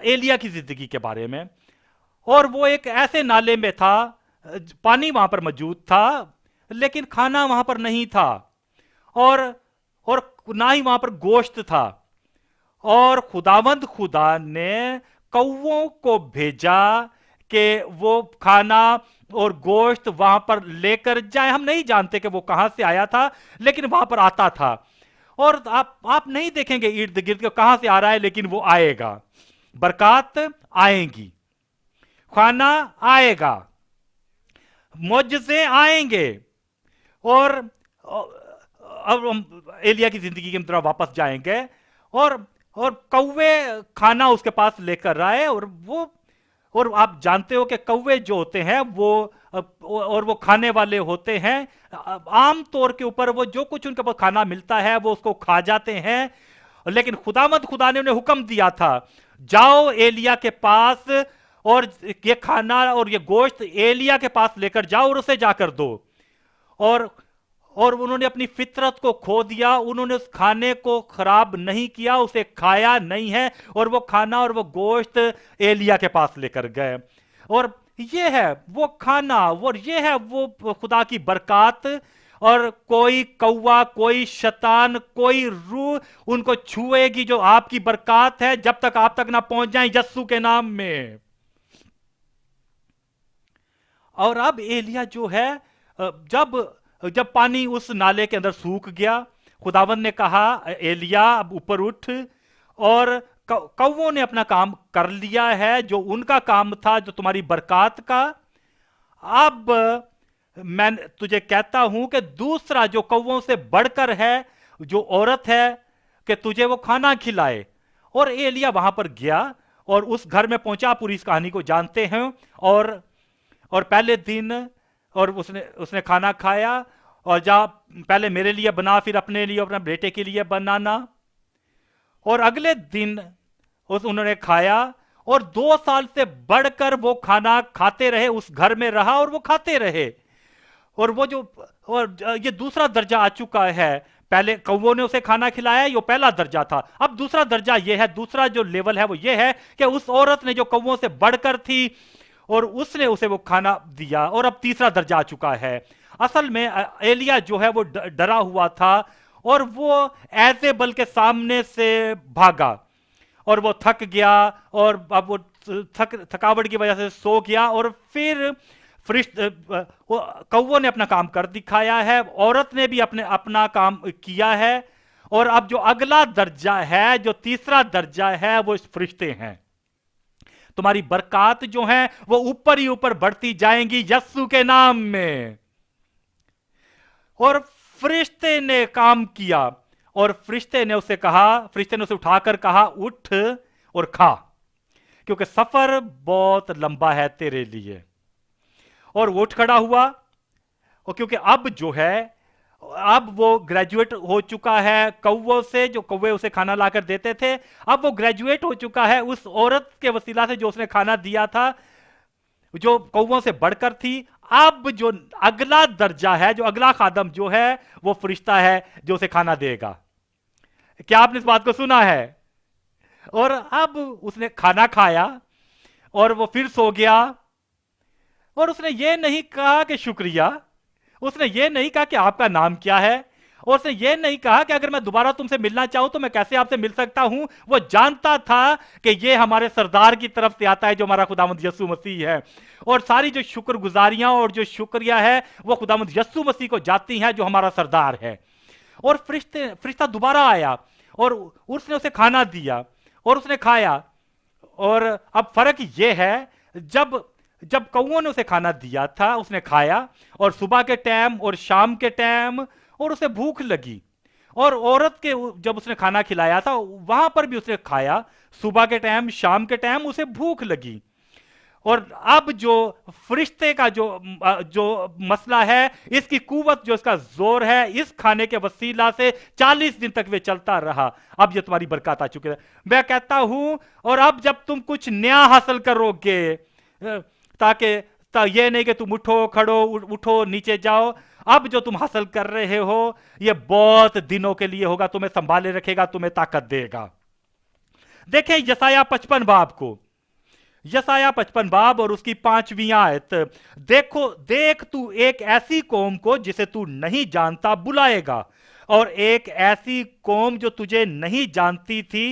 एलिया की जिंदगी के बारे में। और वो एक ऐसे नाले में था, पानी वहां पर मौजूद था लेकिन खाना वहां पर नहीं था, और और ना ही वहां पर गोश्त था। और खुदावंद खुदा ने कौवों को भेजा कि वो खाना और गोश्त वहां पर लेकर जाए। हम नहीं जानते कि वो कहां से आया था, लेकिन वहां पर आता था। और आप नहीं देखेंगे इर्द गिर्द के कहां से आ रहा है, लेकिन वो आएगा, बरकत आएंगी, खाना आएगा, मुआवजे आएंगे। और अब हम एलिया की जिंदगी की तरफ वापस जाएंगे। और कौवे खाना उसके पास लेकर आए, और आप जानते हो कि कौवे जो होते हैं वो खाने वाले होते हैं। आम तौर के ऊपर वो जो कुछ उनके पास खाना मिलता है वो उसको खा जाते हैं। लेकिन खुदा ने उन्हें हुक्म दिया था, जाओ एलिया के पास और ये खाना और ये गोश्त एलिया के पास लेकर जाओ और उसे जाकर दो। और और उन्होंने अपनी फितरत को खो दिया, उन्होंने उस खाने को खराब नहीं किया, उसे खाया नहीं है, और वो खाना और वो गोश्त एलिया के पास लेकर गए। और ये है वो खाना, और ये है वो खुदा की बरकत। और कोई कौवा, कोई शैतान, कोई रूह उनको छुएगी जो आपकी बरकत है, जब तक आप तक ना पहुंच जाए यस्सु के नाम में। और अब एलिया जो है, जब जब पानी उस नाले के अंदर सूख गया, खुदावंद ने कहा एलिया अब ऊपर उठ। और कौवों ने अपना काम कर लिया है जो उनका काम था, जो तुम्हारी बरकत का। अब मैं तुझे कहता हूं कि दूसरा जो कौवों से बढ़कर है, जो औरत है, कि तुझे वो खाना खिलाए। और एलिया वहां पर गया और उस घर में पहुंचा। पूरी इस कहानी को जानते हैं। और पहले दिन और उसने उसने खाना खाया, और जा पहले मेरे लिए बना, फिर अपने लिए, अपने बेटे के लिए बनाना। और अगले दिन उन्होंने खाया, और 2 साल से बढ़कर वो खाना खाते रहे, उस घर में रहा और वो खाते रहे। और ये दूसरा दर्जा आ चुका है। पहले कौवों ने उसे खाना खिलाया, ये पहला दर्जा था। अब दूसरा दर्जा ये है, दूसरा जो लेवल है वो ये है कि उस औरत ने जो कौवों से बढ़कर थी और उसने उसे वो खाना दिया। और अब तीसरा दर्जा आ चुका है। असल में एलिया जो है वो डरा हुआ था, और वो एजेबल के सामने से भागा, और वो थक गया, और अब वो थकावट की वजह से सो गया। और फिर कौवों ने अपना काम कर दिखाया है, औरत ने भी अपना काम किया है। और अब जो अगला दर्जा है, जो तीसरा दर्जा है, वो फरिश्ते हैं। तुम्हारी बरकत जो है वो ऊपर ही ऊपर बढ़ती जाएंगी यस्सु के नाम में। और फरिश्ते ने काम किया, और फरिश्ते ने उसे उठाकर कहा, उठ और खा, क्योंकि सफर बहुत लंबा है तेरे लिए। और वो उठ खड़ा हुआ, और क्योंकि अब जो है, अब वो ग्रेजुएट हो चुका है कौवों से, जो कौवे उसे खाना लाकर देते थे। अब वो ग्रेजुएट हो चुका है उस औरत के वसीला से जो उसने खाना दिया था, जो कौवों से बढ़कर थी। अब जो अगला दर्जा है, जो अगला खादम जो है, वो फरिश्ता है जो उसे खाना देगा। क्या आपने इस बात को सुना है? और अब उसने खाना खाया और वो फिर सो गया। और उसने ये नहीं कहा कि शुक्रिया, उसने ये नहीं कहा कि आपका नाम क्या है, और उसने ये नहीं कहा कि अगर मैं दोबारा तुमसे मिलना चाहूं तो मैं कैसे आपसे मिल सकता हूं। वो जानता था कि ये हमारे सरदार की तरफ से आता है, जो हमारा खुदावंद यस्सु मसीह है। और सारी जो शुक्रगुजारियां और जो शुक्रिया है वो खुदावंद यस्सु मसीह को जाती हैं, जो हमारा सरदार है। और फरिश्ता दोबारा आया और उसने उसे खाना दिया, और उसने खाया। और अब फर्क ये है, जब जब कौओं ने उसे खाना दिया था, उसने खाया, और सुबह के टाइम और शाम के टाइम, और उसे भूख लगी। और औरत के जब उसने खाना खिलाया था वहां पर भी उसने खाया, सुबह के टाइम, शाम के टाइम उसे भूख लगी। और अब जो फरिश्ते का जो मसला है, इसकी कुवत, जो इसका जोर है, इस खाने के वसीला से 40 दिन तक वे चलता रहा। अब ये तुम्हारी बरकत आ चुकी है। मैं कहता हूं, और अब जब तुम कुछ नया हासिल करोगे, ताकि ये नहीं कि तुम उठो खड़ो उठो नीचे जाओ, अब जो तुम हासिल कर रहे हो ये बहुत दिनों के लिए होगा, तुम्हें संभाले रखेगा, तुम्हें ताकत देगा। देखें यसाया 55 बाब को, यसाया 55 बाब और उसकी 5वीं आयत। देखो, देख तू एक ऐसी कौम को जिसे तू नहीं जानता बुलाएगा, और एक ऐसी कौम जो तुझे नहीं जानती थी।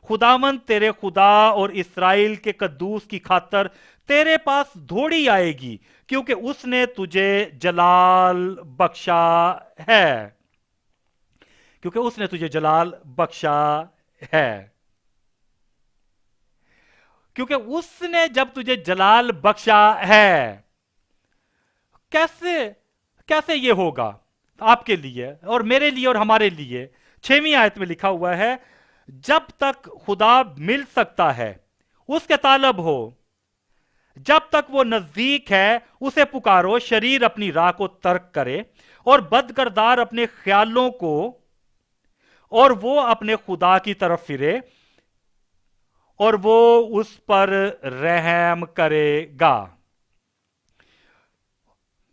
खुदावंद तेरे खुदा और इस्राएल के कद्दूस की खातर तेरे पास दौड़ी आएगी, क्योंकि उसने तुझे जलाल बख्शा है, क्योंकि उसने तुझे जलाल बख्शा है। क्योंकि उसने जब तुझे जलाल बख्शा है, कैसे कैसे ये होगा आपके लिए और मेरे लिए और हमारे लिए? 6वीं आयत में लिखा हुआ है, जब तक खुदा मिल सकता है उसके तालब हो, जब तक वो नजदीक है उसे पुकारो। शरीर अपनी राह को तर्क करे और बदकिरदार अपने ख्यालों को, और वो अपने खुदा की तरफ फिरे और वो उस पर रहम करेगा।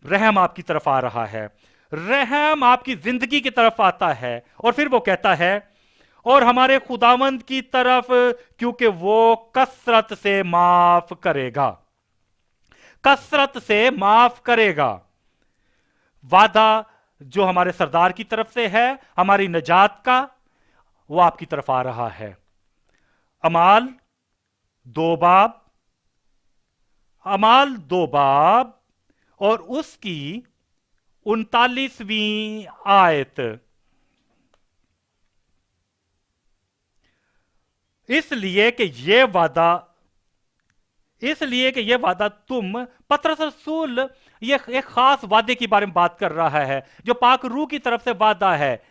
रहम आपकी तरफ आ रहा है, रहम आपकी जिंदगी की तरफ आता है। और फिर वो कहता है, और हमारे खुदावंद की तरफ, क्योंकि वो कसरत से माफ करेगा, कसरत से माफ करेगा। वादा जो हमारे सरदार की तरफ से है, हमारी नजात का, वो आपकी तरफ आ रहा है। अमाल 2 बाब, अमाल 2 बाब और उसकी 39वीं आयत। इसलिए कि ये वादा तुम, पतरस रसूल ये एक खास वादे के बारे में बात कर रहा है जो पाक रूह की तरफ से वादा है,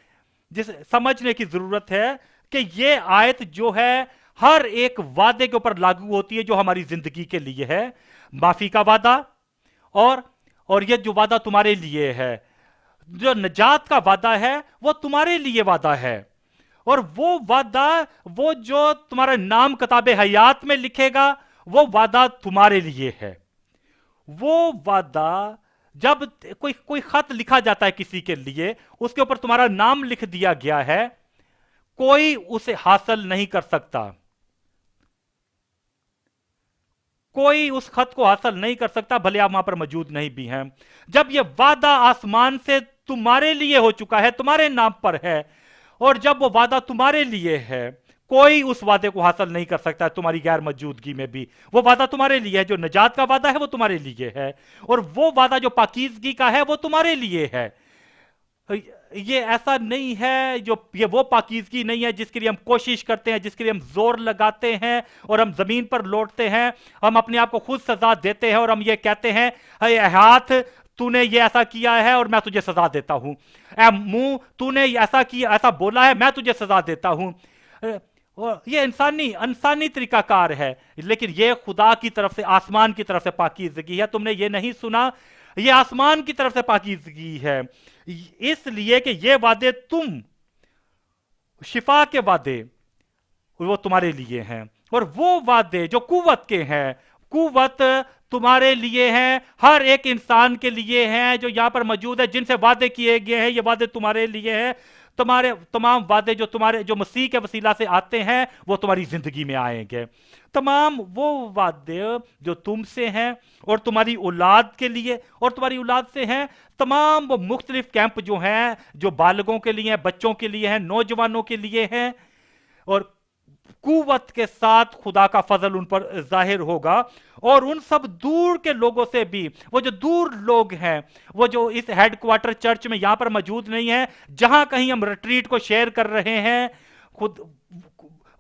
जिस समझने की जरूरत है कि ये आयत जो है हर एक वादे के ऊपर लागू होती है जो हमारी जिंदगी के लिए है। माफी का वादा, और ये जो वादा तुम्हारे लिए है, जो नजात का वादा है, वो तुम्हारे लिए वादा है। और वो वादा, वो जो तुम्हारा नाम किताबे हयात में लिखेगा, वो वादा तुम्हारे लिए है। वो वादा, जब कोई खत लिखा जाता है किसी के लिए, उसके ऊपर तुम्हारा नाम लिख दिया गया है, कोई उसे हासिल नहीं कर सकता, कोई उस खत को हासिल नहीं कर सकता, भले आप वहां पर मौजूद नहीं भी हैं। जब यह वादा आसमान से तुम्हारे लिए हो चुका है, तुम्हारे नाम पर है, और जब वो वादा तुम्हारे लिए है, कोई उस वादे को हासिल नहीं कर सकता तुम्हारी गैर मौजूदगी में भी। वो वादा तुम्हारे लिए है, जो नजात का वादा है वो तुम्हारे लिए है, और वो वादा जो पाकीज़गी का है वो तुम्हारे लिए है। ये ऐसा नहीं है, ये वो पाकीज़गी नहीं है जिसके लिए हम कोशिश करते हैं, जिसके लिए हम जोर लगाते हैं और हम जमीन पर लौटते हैं, हम अपने आप को खुद सजा देते हैं और हम ये कहते हैं, हे हाथ तूने ये ऐसा किया है और मैं तुझे सजा देता हूं, ऐ मुंह तूने ऐसा किया, ऐसा बोला है, मैं तुझे सजा देता हूं। ये इंसानी तरीकाकार है, लेकिन ये खुदा की तरफ से, आसमान की तरफ से पाकीज़गी है। तुमने ये नहीं सुना, ये आसमान की तरफ से पाकीज़गी है, इसलिए कि ये वादे तुम, शिफा के वादे वो तुम्हारे लिए हैं, और वो वादे जो कुव्वत के हैं, कुव्वत तुम्हारे लिए हैं, हर एक इंसान के लिए हैं जो यहां पर मौजूद है, जिनसे वादे किए गए हैं, ये वादे तुम्हारे लिए हैं। तुम्हारे तमाम वादे जो मसीह के वसीला से आते हैं, वो तुम्हारी जिंदगी में आएंगे। तमाम वो वादे जो तुमसे हैं और तुम्हारी औलाद के लिए और तुम्हारी औलाद से हैं, तमाम वो मुख्तलिफ कैंप जो हैं, जो बालगों के लिए हैं, बच्चों के लिए हैं, नौजवानों के लिए हैं, और कुव्वत के साथ खुदा का फजल उन पर जाहिर होगा। और उन सब दूर के लोगों से भी, वो जो दूर लोग हैं, वो जो इस हेडक्वार्टर चर्च में यहां पर मौजूद नहीं है, जहां कहीं हम रिट्रीट को शेयर कर रहे हैं, खुद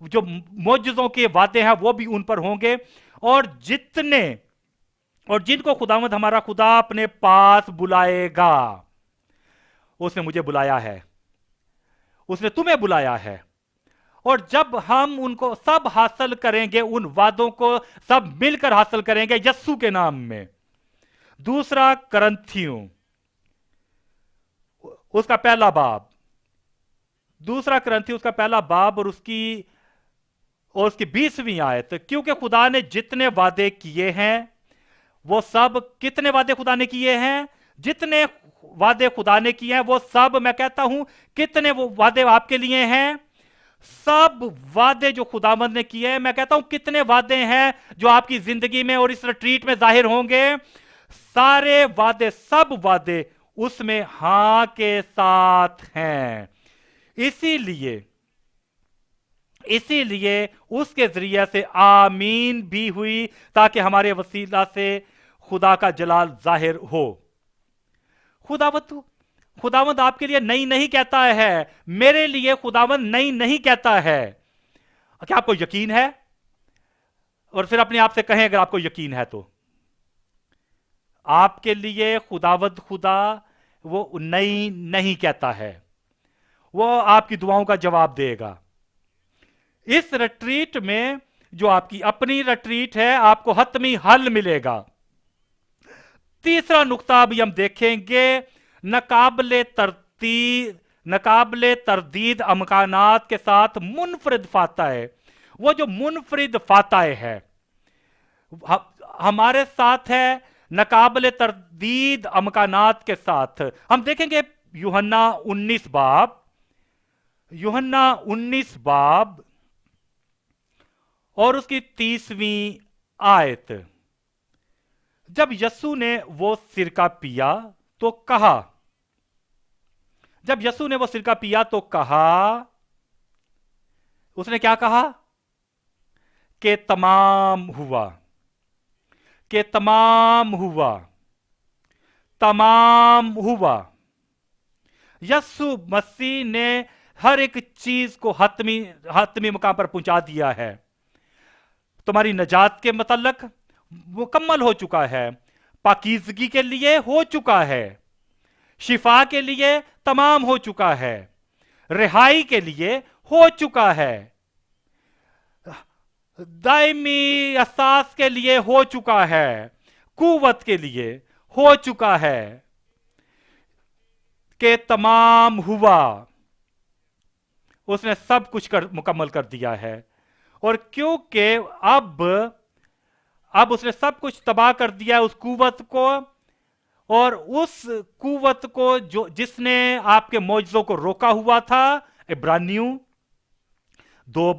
जो मौजूदों के वादे हैं वो भी उन पर होंगे। और जिनको खुदावंद हमारा खुदा अपने पास बुलाएगा, उसने मुझे बुलाया है, उसने तुम्हें बुलाया है, और जब हम उनको सब हासिल करेंगे, उन वादों को सब मिलकर हासिल करेंगे यस्सु के नाम में। दूसरा करंथियों उसका पहला बाब, दूसरा करंथियों उसका पहला बाब और उसकी 20वीं आयत। क्योंकि खुदा ने जितने वादे किए हैं वो सब, कितने वादे खुदा ने किए हैं? जितने वादे खुदा ने किए हैं वो सब, मैं कहता हूं कितने वो वादे आपके लिए हैं? सब वादे जो खुदावंद ने किए हैं, मैं कहता हूं कितने वादे हैं जो आपकी जिंदगी में और इस रिट्रीट में जाहिर होंगे, सारे वादे, सब वादे उसमें हां के साथ हैं। इसीलिए उसके जरिए से आमीन भी हुई, ताकि हमारे वसीला से खुदा का जलाल जाहिर हो। खुदावंद आपके लिए नहीं नहीं कहता है, मेरे लिए खुदावंद नहीं नहीं कहता है। क्या आपको यकीन है? और फिर अपने आप से कहें अगर आपको यकीन है तो, आपके लिए खुदावंद खुदा वो नहीं नहीं कहता है, वो आपकी दुआओं का जवाब देगा। इस रिट्रीट में जो आपकी अपनी रिट्रीट है, आपको हतमी हल मिलेगा। तीसरा नुक्ता अभी हम देखेंगे, नकाबले तरदीद अमकानात के साथ मुनफरिद फाताए। वो जो मुनफरिद फाताए है हमारे साथ है, नकाबले तरदीद अमकानात के साथ। हम देखेंगे यूहन्ना 19 बाब और उसकी 30वीं आयत। जब यस्सु ने वो सिरका पिया तो कहा, उसने क्या कहा? कि तमाम हुआ। यस्सु मसीह ने हर एक चीज को हतमी मकाम पर पहुंचा दिया है। तुम्हारी नजात के मतलब मुकम्मल हो चुका है, पाकीज़गी के लिए हो चुका है, शिफा के लिए तमाम हो चुका है, रिहाई के लिए हो चुका है, दायमी एहसास के लिए हो चुका है, कुव्वत के लिए हो चुका है, कि तमाम हुआ। उसने सब कुछ मुकम्मल कर दिया है। और क्योंकि अब उसने सब कुछ तबाह कर दिया उस कुव्वत को, और उस कुव्वत को जिसने आपके मौजज़ों को रोका हुआ था। इब्रानियों 2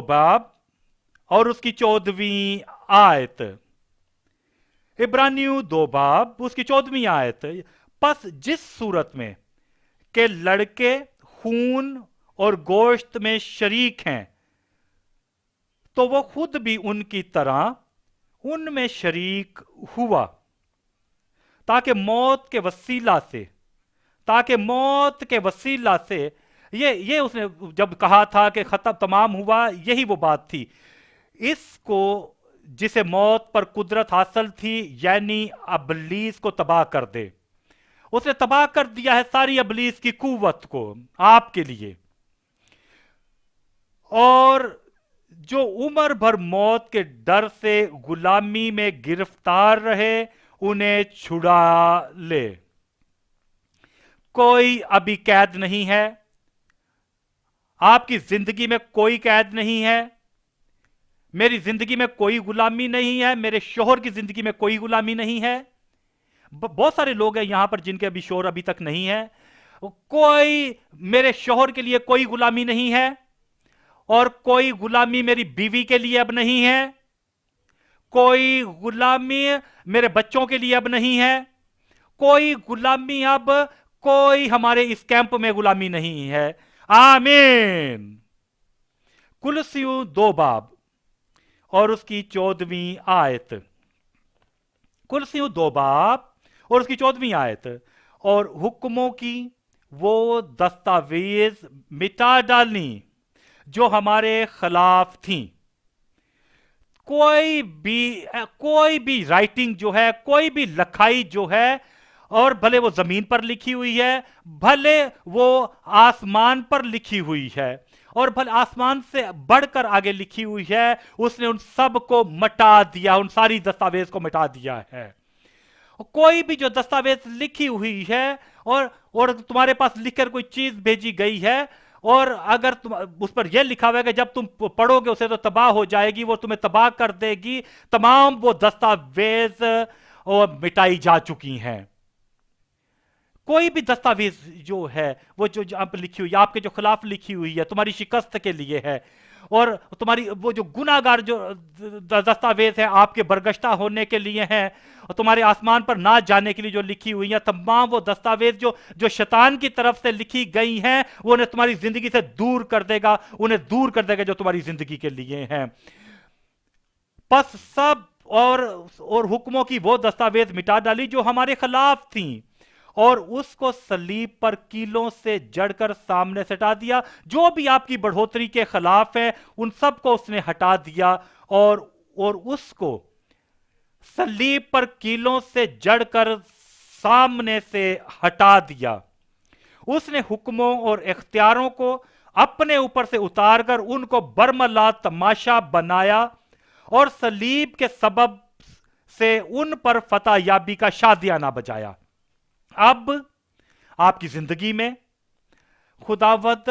बाब और उसकी 14वीं आयत। इब्रानियों 2 बाब उसकी 14वीं आयत। बस जिस सूरत में के लड़के खून और गोश्त में शरीक हैं, तो वो खुद भी उनकी तरह उनमें शरीक हुआ, ताकि मौत के वसीला से ये उसने जब कहा था कि खत्म तमाम हुआ, यही वो बात थी। इसको जिसे मौत पर कुदरत हासिल थी, यानी अबलीस को तबाह कर दे, उसने तबाह कर दिया है सारी अबलीस की कुव्वत को आपके लिए। और जो उम्र भर मौत के डर से गुलामी में गिरफ्तार रहे, उन्हें छुड़ा ले। कोई अभी कैद नहीं है, आपकी जिंदगी में कोई कैद नहीं है, मेरी जिंदगी में कोई गुलामी नहीं है, मेरे शोहर की जिंदगी में कोई गुलामी नहीं है। बहुत सारे लोग हैं यहां पर जिनके अभी शोहर अभी तक नहीं है। कोई मेरे शोहर के लिए कोई गुलामी नहीं है, और कोई गुलामी मेरी बीवी के लिए अब नहीं है, कोई गुलामी मेरे बच्चों के लिए अब नहीं है, कोई गुलामी अब कोई हमारे इस कैंप में गुलामी नहीं है। आमीन। कुलसियों 2 बाब और उसकी 14वीं आयत। कुलसियों 2 बाब और उसकी 14वीं आयत। और हुक्मों की वो दस्तावेज मिटा डालनी जो हमारे खिलाफ थी। कोई भी राइटिंग जो है, कोई भी लखाई जो है, और भले वो जमीन पर लिखी हुई है, भले वो आसमान पर लिखी हुई है, और भले आसमान से बढ़कर आगे लिखी हुई है, उसने उन सब को मिटा दिया, उन सारी दस्तावेज को मिटा दिया है। कोई भी जो दस्तावेज लिखी हुई है और तुम्हारे पास लिखकर कोई चीज भेजी गई है, और अगर तुम उस पर यह लिखा हुआ है कि जब तुम पढ़ोगे उसे तो तबाह हो जाएगी, वो तुम्हें तबाह कर देगी, तमाम वो दस्तावेज और मिटाई जा चुकी हैं। कोई भी दस्तावेज जो है वो जो आप लिखी हुई है, आपके जो खिलाफ लिखी हुई है, तुम्हारी शिकस्त के लिए है, और तुम्हारी वो जो गुनाहगार जो दस्तावेज है आपके बरगश्ता होने के लिए है, और तुम्हारे आसमान पर ना जाने के लिए जो लिखी हुई है, तमाम वो दस्तावेज जो जो शैतान की तरफ से लिखी गई हैं, वो उन्हें तुम्हारी जिंदगी से दूर कर देगा, उन्हें दूर कर देगा जो तुम्हारी जिंदगी के लिए हैं। बस सब और हुक्मों की वो दस्तावेज मिटा डाली जो हमारे खिलाफ थी, और उसको सलीब पर कीलों से जड़कर सामने से हटा दिया। जो भी आपकी बढ़ोतरी के खिलाफ है उन सब को उसने हटा दिया, और उसको सलीब पर कीलों से जड़कर सामने से हटा दिया। उसने हुक्मों और इख्तियारों को अपने ऊपर से उतारकर उनको बरमला तमाशा बनाया, और सलीब के सबब से उन पर फतह याबी का शादियाना बजाया। अब आपकी जिंदगी में खुदावत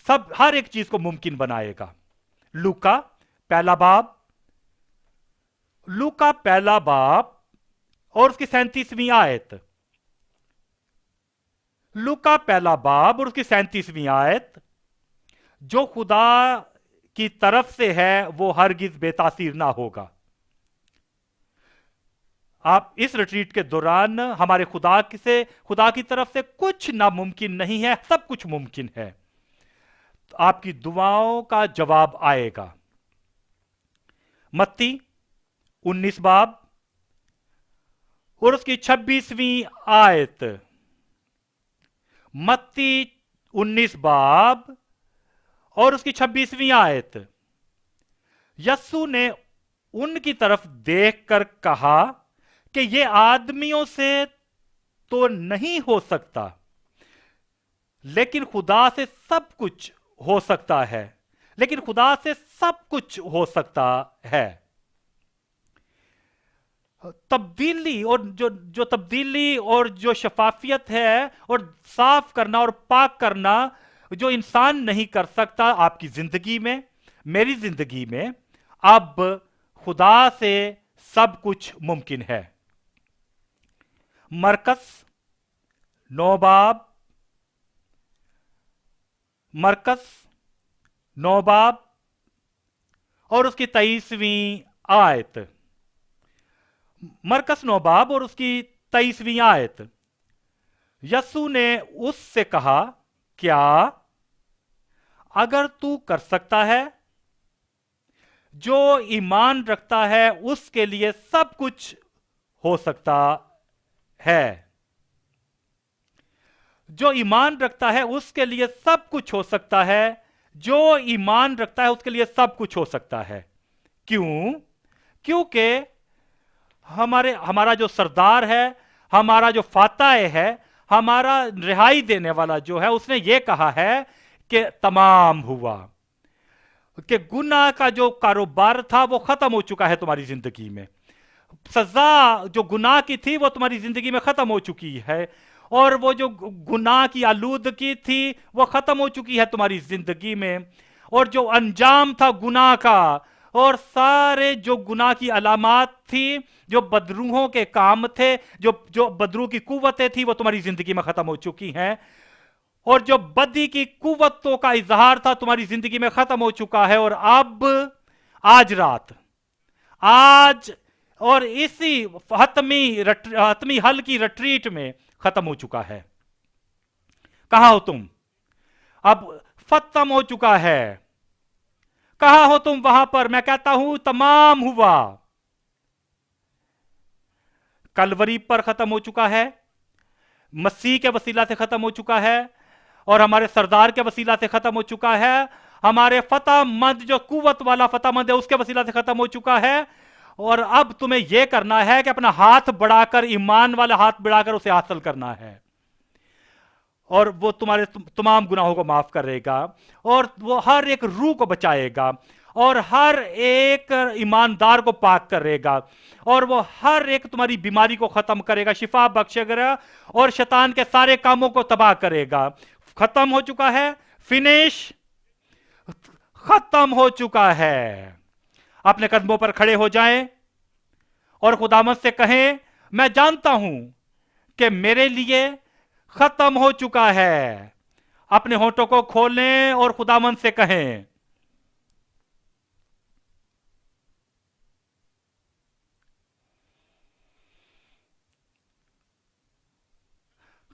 सब हर एक चीज को मुमकिन बनाएगा। लूका पहला बाब और उसकी 37वीं आयत। लूका पहला बाब और उसकी 37वीं आयत। जो खुदा की तरफ से है वो हरगिज बेतासीर ना होगा। आप इस रिट्रीट के दौरान हमारे खुदा की तरफ से कुछ नामुमकिन नहीं है, सब कुछ मुमकिन है। तो आपकी दुआओं का जवाब आएगा। मत्ती 19 बाब और उसकी 26वीं आयत। मत्ती 19 बाब और उसकी 26वीं आयत। यस्सु ने उनकी तरफ देखकर कहा कि ये आदमियों से तो नहीं हो सकता, लेकिन खुदा से सब कुछ हो सकता है। लेकिन खुदा से सब कुछ हो सकता है। तब्दीली और जो तब्दीली और जो शफाफियत है और साफ करना और पाक करना जो इंसान नहीं कर सकता, आपकी जिंदगी में, मेरी जिंदगी में, अब खुदा से सब कुछ मुमकिन है। मरकस 9 बाब और उसकी 23वीं आयत। मरकस 9 बाब और उसकी 23वीं आयत। यस्सु ने उससे कहा, क्या अगर तू कर सकता है? जो ईमान रखता है उसके लिए सब कुछ हो सकता है। जो ईमान रखता है उसके लिए सब कुछ हो सकता है। जो ईमान रखता है उसके लिए सब कुछ हो सकता है। क्यों? क्योंकि हमारा जो सरदार है, हमारा जो फाताह है, हमारा रिहाई देने वाला जो है, उसने ये कहा है कि तमाम हुआ, कि गुनाह का जो कारोबार था वो खत्म हो चुका है तुम्हारी जिंदगी में। सजा जो गुनाह की थी वो तुम्हारी जिंदगी में खत्म हो चुकी है, और वो जो गुनाह की आलूदगी थी वो खत्म हो चुकी है तुम्हारी जिंदगी में। और जो अंजाम था गुनाह का, और सारे जो गुनाह की अलामात थी, जो बदरूहों के काम थे, जो बदरू की कुव्वतें थी, वो तुम्हारी जिंदगी में खत्म हो चुकी हैं। और जो बदी की कुव्वतों का इजहार था तुम्हारी जिंदगी में खत्म हो चुका है। और अब आज रात, आज और इसी हतमी हल की रिट्रीट में खत्म हो चुका है। कहां हो तुम? अब खत्म हो चुका है। कहां हो तुम वहां पर? मैं कहता हूं तमाम हुआ। कलवरी पर खत्म हो चुका है, मसीह के वसीला से खत्म हो चुका है, और हमारे सरदार के वसीला से खत्म हो चुका है। हमारे फतहमंद जो कुव्वत वाला फतहमंद है उसके वसीला से खत्म हो चुका है। और अब तुम्हें यह करना है कि अपना हाथ बढ़ाकर, ईमान वाला हाथ बढ़ाकर उसे हासिल करना है, और वो तुम्हारे तमाम गुनाहों को माफ करेगा, और वो हर एक रूह को बचाएगा, और हर एक ईमानदार को पाक करेगा, और वो हर एक तुम्हारी बीमारी को खत्म करेगा, शिफा बख्शेगा, और शैतान के सारे कामों को तबाह करेगा। खत्म हो चुका है, फिनिश, खत्म हो चुका है। अपने कदमों पर खड़े हो जाएं और खुदावंद से कहें, मैं जानता हूं कि मेरे लिए खत्म हो चुका है। अपने होठों को खोलें और खुदावंद से कहें,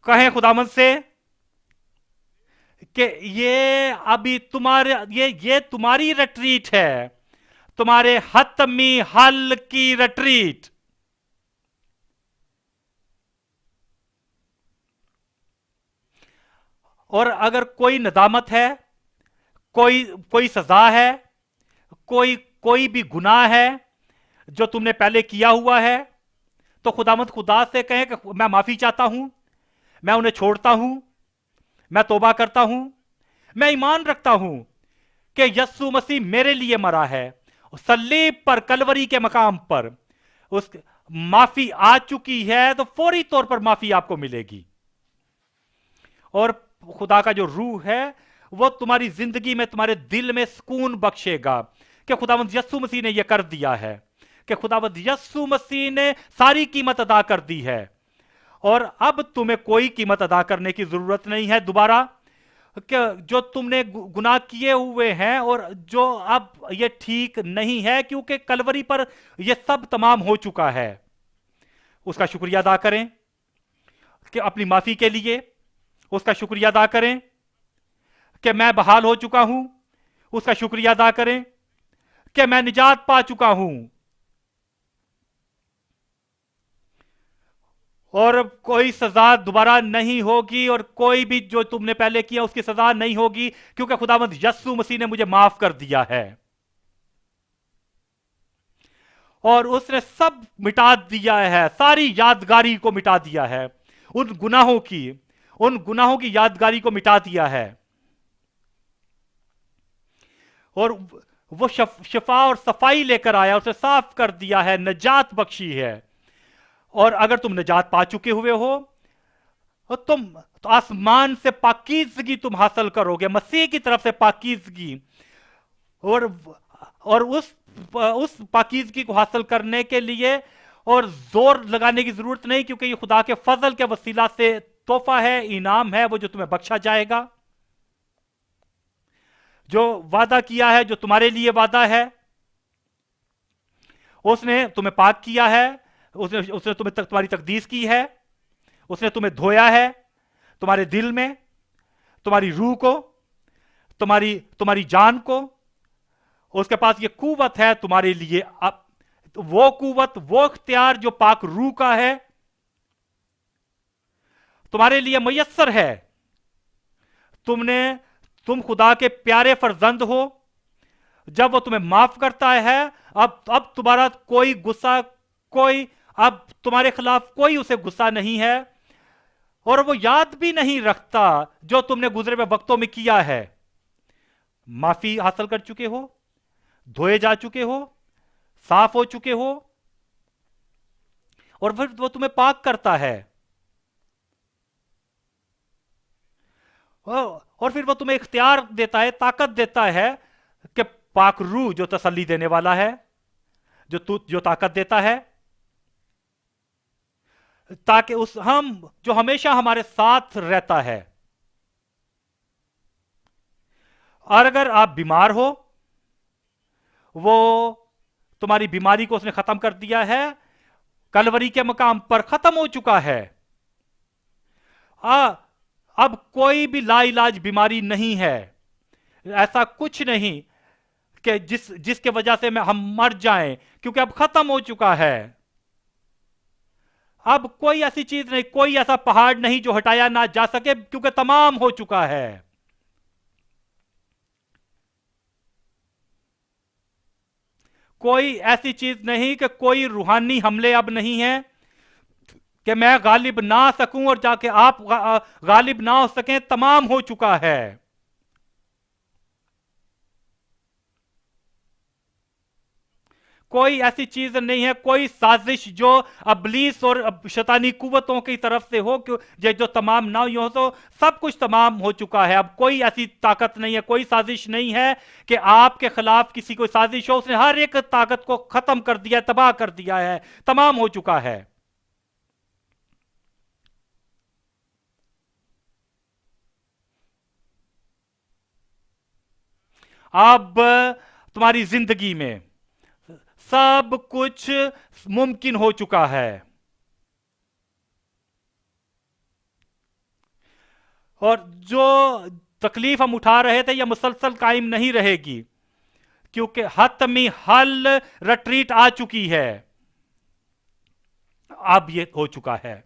खुदावंद से कि ये अभी तुम्हारे, ये तुम्हारी रिट्रीट है, तुम्हारे हतमी हल की रिट्रीट। और अगर कोई नदामत है, कोई कोई सजा है, कोई कोई भी गुनाह है जो तुमने पहले किया हुआ है, तो खुदावंद खुदा से कहें कि मैं माफी चाहता हूं, मैं उन्हें छोड़ता हूं, मैं तौबा करता हूं, मैं ईमान रखता हूं कि यस्सु मसीह मेरे लिए मरा है, सलीब पर, कलवरी के मकाम पर उस माफी आ चुकी है, तो फौरी तौर पर माफी आपको मिलेगी। और खुदा का जो रूह है वो तुम्हारी जिंदगी में, तुम्हारे दिल में सुकून बख्शेगा कि खुदावंद यस्सु मसीह ने यह कर दिया है, कि खुदावंद यस्सु मसीह ने सारी कीमत अदा कर दी है, और अब तुम्हें कोई कीमत अदा करने की जरूरत नहीं है दोबारा। कि जो तुमने गुनाह किए हुए हैं और जो अब ये ठीक नहीं है, क्योंकि कलवरी पर ये सब तमाम हो चुका है। उसका शुक्रिया अदा करें कि अपनी माफी के लिए, उसका शुक्रिया अदा करें कि मैं बहाल हो चुका हूं, उसका शुक्रिया अदा करें कि मैं निजात पा चुका हूं, और कोई सजा दोबारा नहीं होगी, और कोई भी जो तुमने पहले किया उसकी सजा नहीं होगी, क्योंकि खुदावंद यस्सु मसीह ने मुझे माफ कर दिया है, और उसने सब मिटा दिया है, सारी यादगारी को मिटा दिया है, उन गुनाहों की यादगारी को मिटा दिया है, और वो शिफा और सफाई लेकर आया, उसे साफ कर दिया है, निजात बख्शी है। और अगर तुम निजात पा चुके हुए हो तो आसमान से पाकीज़गी तुम हासिल करोगे, मसीह की तरफ से पाकीज़गी, और उस पाकीज़गी को हासिल करने के लिए और जोर लगाने की जरूरत नहीं, क्योंकि ये खुदा के फजल के वसीला से तोहफा है, इनाम है, वो जो तुम्हें बख्शा जाएगा। जो वादा किया है, जो तुम्हारे लिए वादा है, उसने तुम्हें पाक किया है, उसने तुम्हारी तकदीस की है, उसने तुम्हें धोया है, तुम्हारे दिल में, तुम्हारी रूह को, तुम्हारी जान को। उसके पास ये कुव्वत है तुम्हारे लिए, वो कुव्वत, वो इख्तियार जो पाक रूह का है, तुम्हारे लिए मयस्सर है। तुम खुदा के प्यारे फर्जंद हो। जब वो तुम्हें माफ करता है, अब तुम्हारा कोई गुस्सा, अब तुम्हारे खिलाफ कोई उसे गुस्सा नहीं है, और वो याद भी नहीं रखता जो तुमने गुजरे हुए वक्तों में किया है। माफी हासिल कर चुके हो, धोए जा चुके हो, साफ हो चुके हो, और फिर वो तुम्हें पाक करता है, और फिर वो तुम्हें इख्तियार देता है, ताकत देता है कि पाक रूह जो तसल्ली देने वाला है, जो ताकत देता है, ताकि जो हमेशा हमारे साथ रहता है। और अगर आप बीमार हो, वो तुम्हारी बीमारी को उसने खत्म कर दिया है, कलवरी के मकाम पर खत्म हो चुका है। अब कोई भी लाइलाज बीमारी नहीं है, ऐसा कुछ नहीं कि जिसके वजह से हम मर जाएं, क्योंकि अब खत्म हो चुका है। अब कोई ऐसी चीज नहीं, कोई ऐसा पहाड़ नहीं जो हटाया ना जा सके, क्योंकि तमाम हो चुका है। कोई ऐसी चीज नहीं कि कोई रूहानी हमले अब नहीं है कि मैं गालिब ना आ सकूं और जाके आप गालिब ना हो सकें, तमाम हो चुका है। कोई ऐसी चीज नहीं है, कोई साजिश जो अबलीस और शैतानी कुव्वतों की तरफ से हो कि जो तमाम ना हो, तो सब कुछ तमाम हो चुका है। अब कोई ऐसी ताकत नहीं है, कोई साजिश नहीं है कि आपके खिलाफ किसी कोई साजिश हो। उसने हर एक ताकत को खत्म कर दिया, तबाह कर दिया है, तमाम हो चुका है। अब तुम्हारी जिंदगी में सब कुछ मुमकिन हो चुका है। और जो तकलीफ हम उठा रहे थे, यह मुसलसल कायम नहीं रहेगी, क्योंकि हतमी हल रिट्रीट आ चुकी है। अब ये हो चुका है।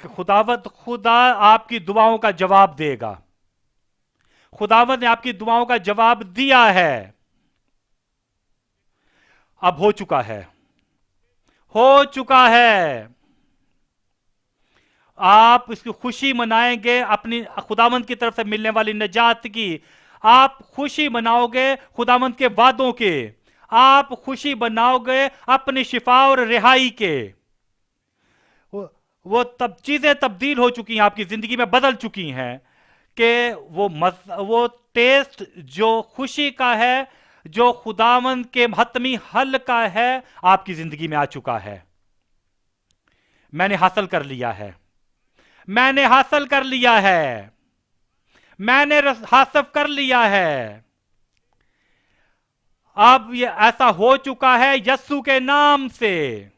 खुदा आपकी दुआओं का जवाब देगा। खुदावत ने आपकी दुआओं का जवाब दिया है। अब हो चुका है, हो चुका है। आप इसकी खुशी मनाएंगे, अपनी खुदावंत की तरफ से मिलने वाली नजात की। आप खुशी मनाओगे खुदावंत के वादों के। आप खुशी मनाओगे अपनी शिफा और रिहाई के। वो तब चीजें तब्दील हो चुकी हैं, आपकी जिंदगी में बदल चुकी हैं कि वो टेस्ट जो खुशी का है, जो खुदावंद के हतमी हल का है, आपकी जिंदगी में आ चुका है। मैंने हासिल कर लिया है, मैंने हासिल कर लिया है, मैंने हासिल कर लिया है। अब ये ऐसा हो चुका है यस्सु के नाम से।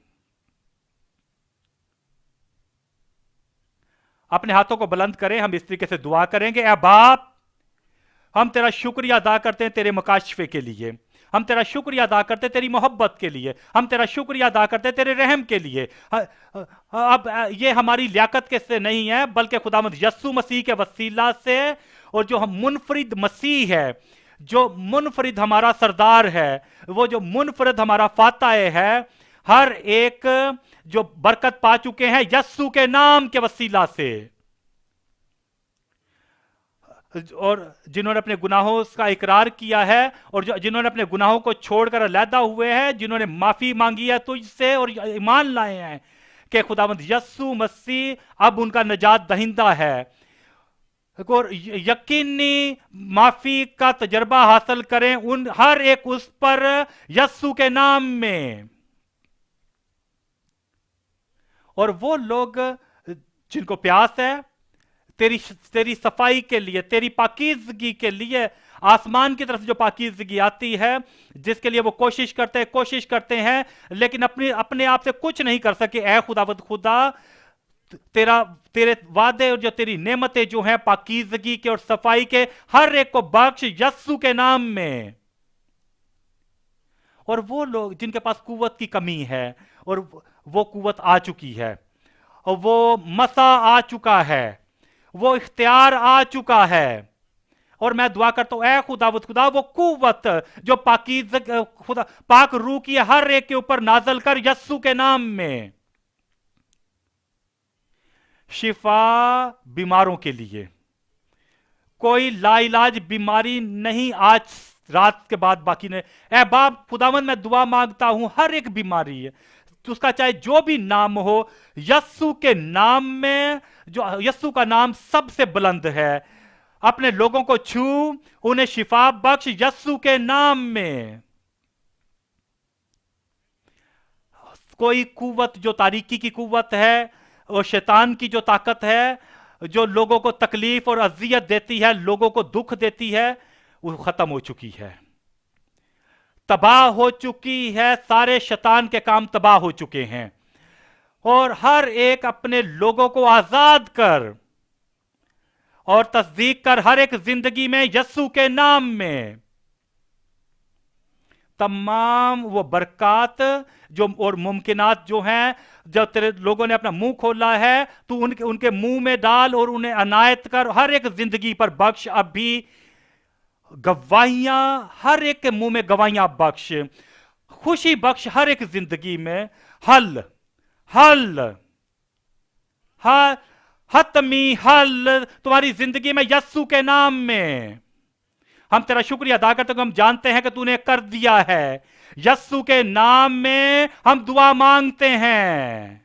अपने हाथों को बुलंद करें, हम इस तरीके से दुआ करेंगे। ऐ बाप, हम तेरा शुक्रिया अदा करते हैं तेरे मकाशफे के लिए। हम तेरा शुक्रिया अदा करते तेरी मोहब्बत के लिए। हम तेरा शुक्रिया अदा करते तेरे रहम के लिए। अब ये हमारी लियाकत के से नहीं है, बल्कि खुदावंद यस्सु मसीह के वसीला से। और जो हम मुनफरिद मसीह है, जो मुनफरिद हमारा सरदार है, वो जो मुनफरिद हमारा फाताह है, हर एक जो बरकत पा चुके हैं यस्सु के नाम के वसीला से। और जिन्होंने अपने गुनाहों का इकरार किया है, और जिन्होंने अपने गुनाहों को छोड़कर अलहदा हुए हैं, जिन्होंने माफी मांगी है तुझसे और ईमान लाए हैं कि खुदावंद यस्सु मसीह अब उनका नजात दहिंदा है, और यकीनी माफी का तजर्बा हासिल करें उन हर एक उस पर यस्सु के नाम में। और वो लोग जिनको प्यास है तेरी सफाई के लिए, तेरी पाकीज़गी के लिए, आसमान की तरफ जो पाकीज़गी आती है, जिसके लिए वो कोशिश करते हैं, लेकिन अपने आप से कुछ नहीं कर सके। ऐ खुदावंद खुदा, तेरे वादे और जो तेरी नेमतें जो हैं पाकीज़गी के और सफाई के, हर एक को बख्श यस्सु के नाम में। और वो लोग जिनके पास कुव्वत की कमी है, और वो कुव्वत आ चुकी है, और वो मसा आ चुका है, वो इख्तियार आ चुका है। और मैं दुआ करता हूं, ऐ खुदावत खुदा, वो कुव्वत जो पाकीज़ खुदा पाक रूह की हर एक के ऊपर नाजल कर यस्सु के नाम में। शिफा बीमारों के लिए, कोई लाइलाज बीमारी नहीं आज रात के बाद बाकी नहीं। ऐ बाप खुदावंद, मैं दुआ मांगता हूं हर एक बीमारी है, तो उसका चाहे जो भी नाम हो, यस्सु के नाम में, जो यस्सु का नाम सबसे बुलंद है, अपने लोगों को छू, उन्हें शिफा बख्श यस्सु के नाम में। कोई कुव्वत जो तारीकी की कुव्वत है और शैतान की जो ताकत है, जो लोगों को तकलीफ और अजियत देती है, लोगों को दुख देती है, वो खत्म हो चुकी है, तबाह हो चुकी है। सारे शैतान के काम तबाह हो चुके हैं, और हर एक अपने लोगों को आजाद कर और तस्दीक कर हर एक जिंदगी में यस्सु के नाम में तमाम वो बरकत जो और मुमकिनात जो हैं, जब तेरे लोगों ने अपना मुंह खोला है, तू उनके उनके मुंह में डाल और उन्हें अनायत कर, हर एक जिंदगी पर बख्श। अब भी गवाहियां, हर एक के मुंह में गवाहियां बख्श, खुशी बख्श हर एक जिंदगी में। हल हल हल हतमी हल तुम्हारी जिंदगी में यस्सु के नाम में। हम तेरा शुक्रिया अदा करते हैं, हम जानते हैं कि तूने कर दिया है। यस्सु के नाम में हम दुआ मांगते हैं।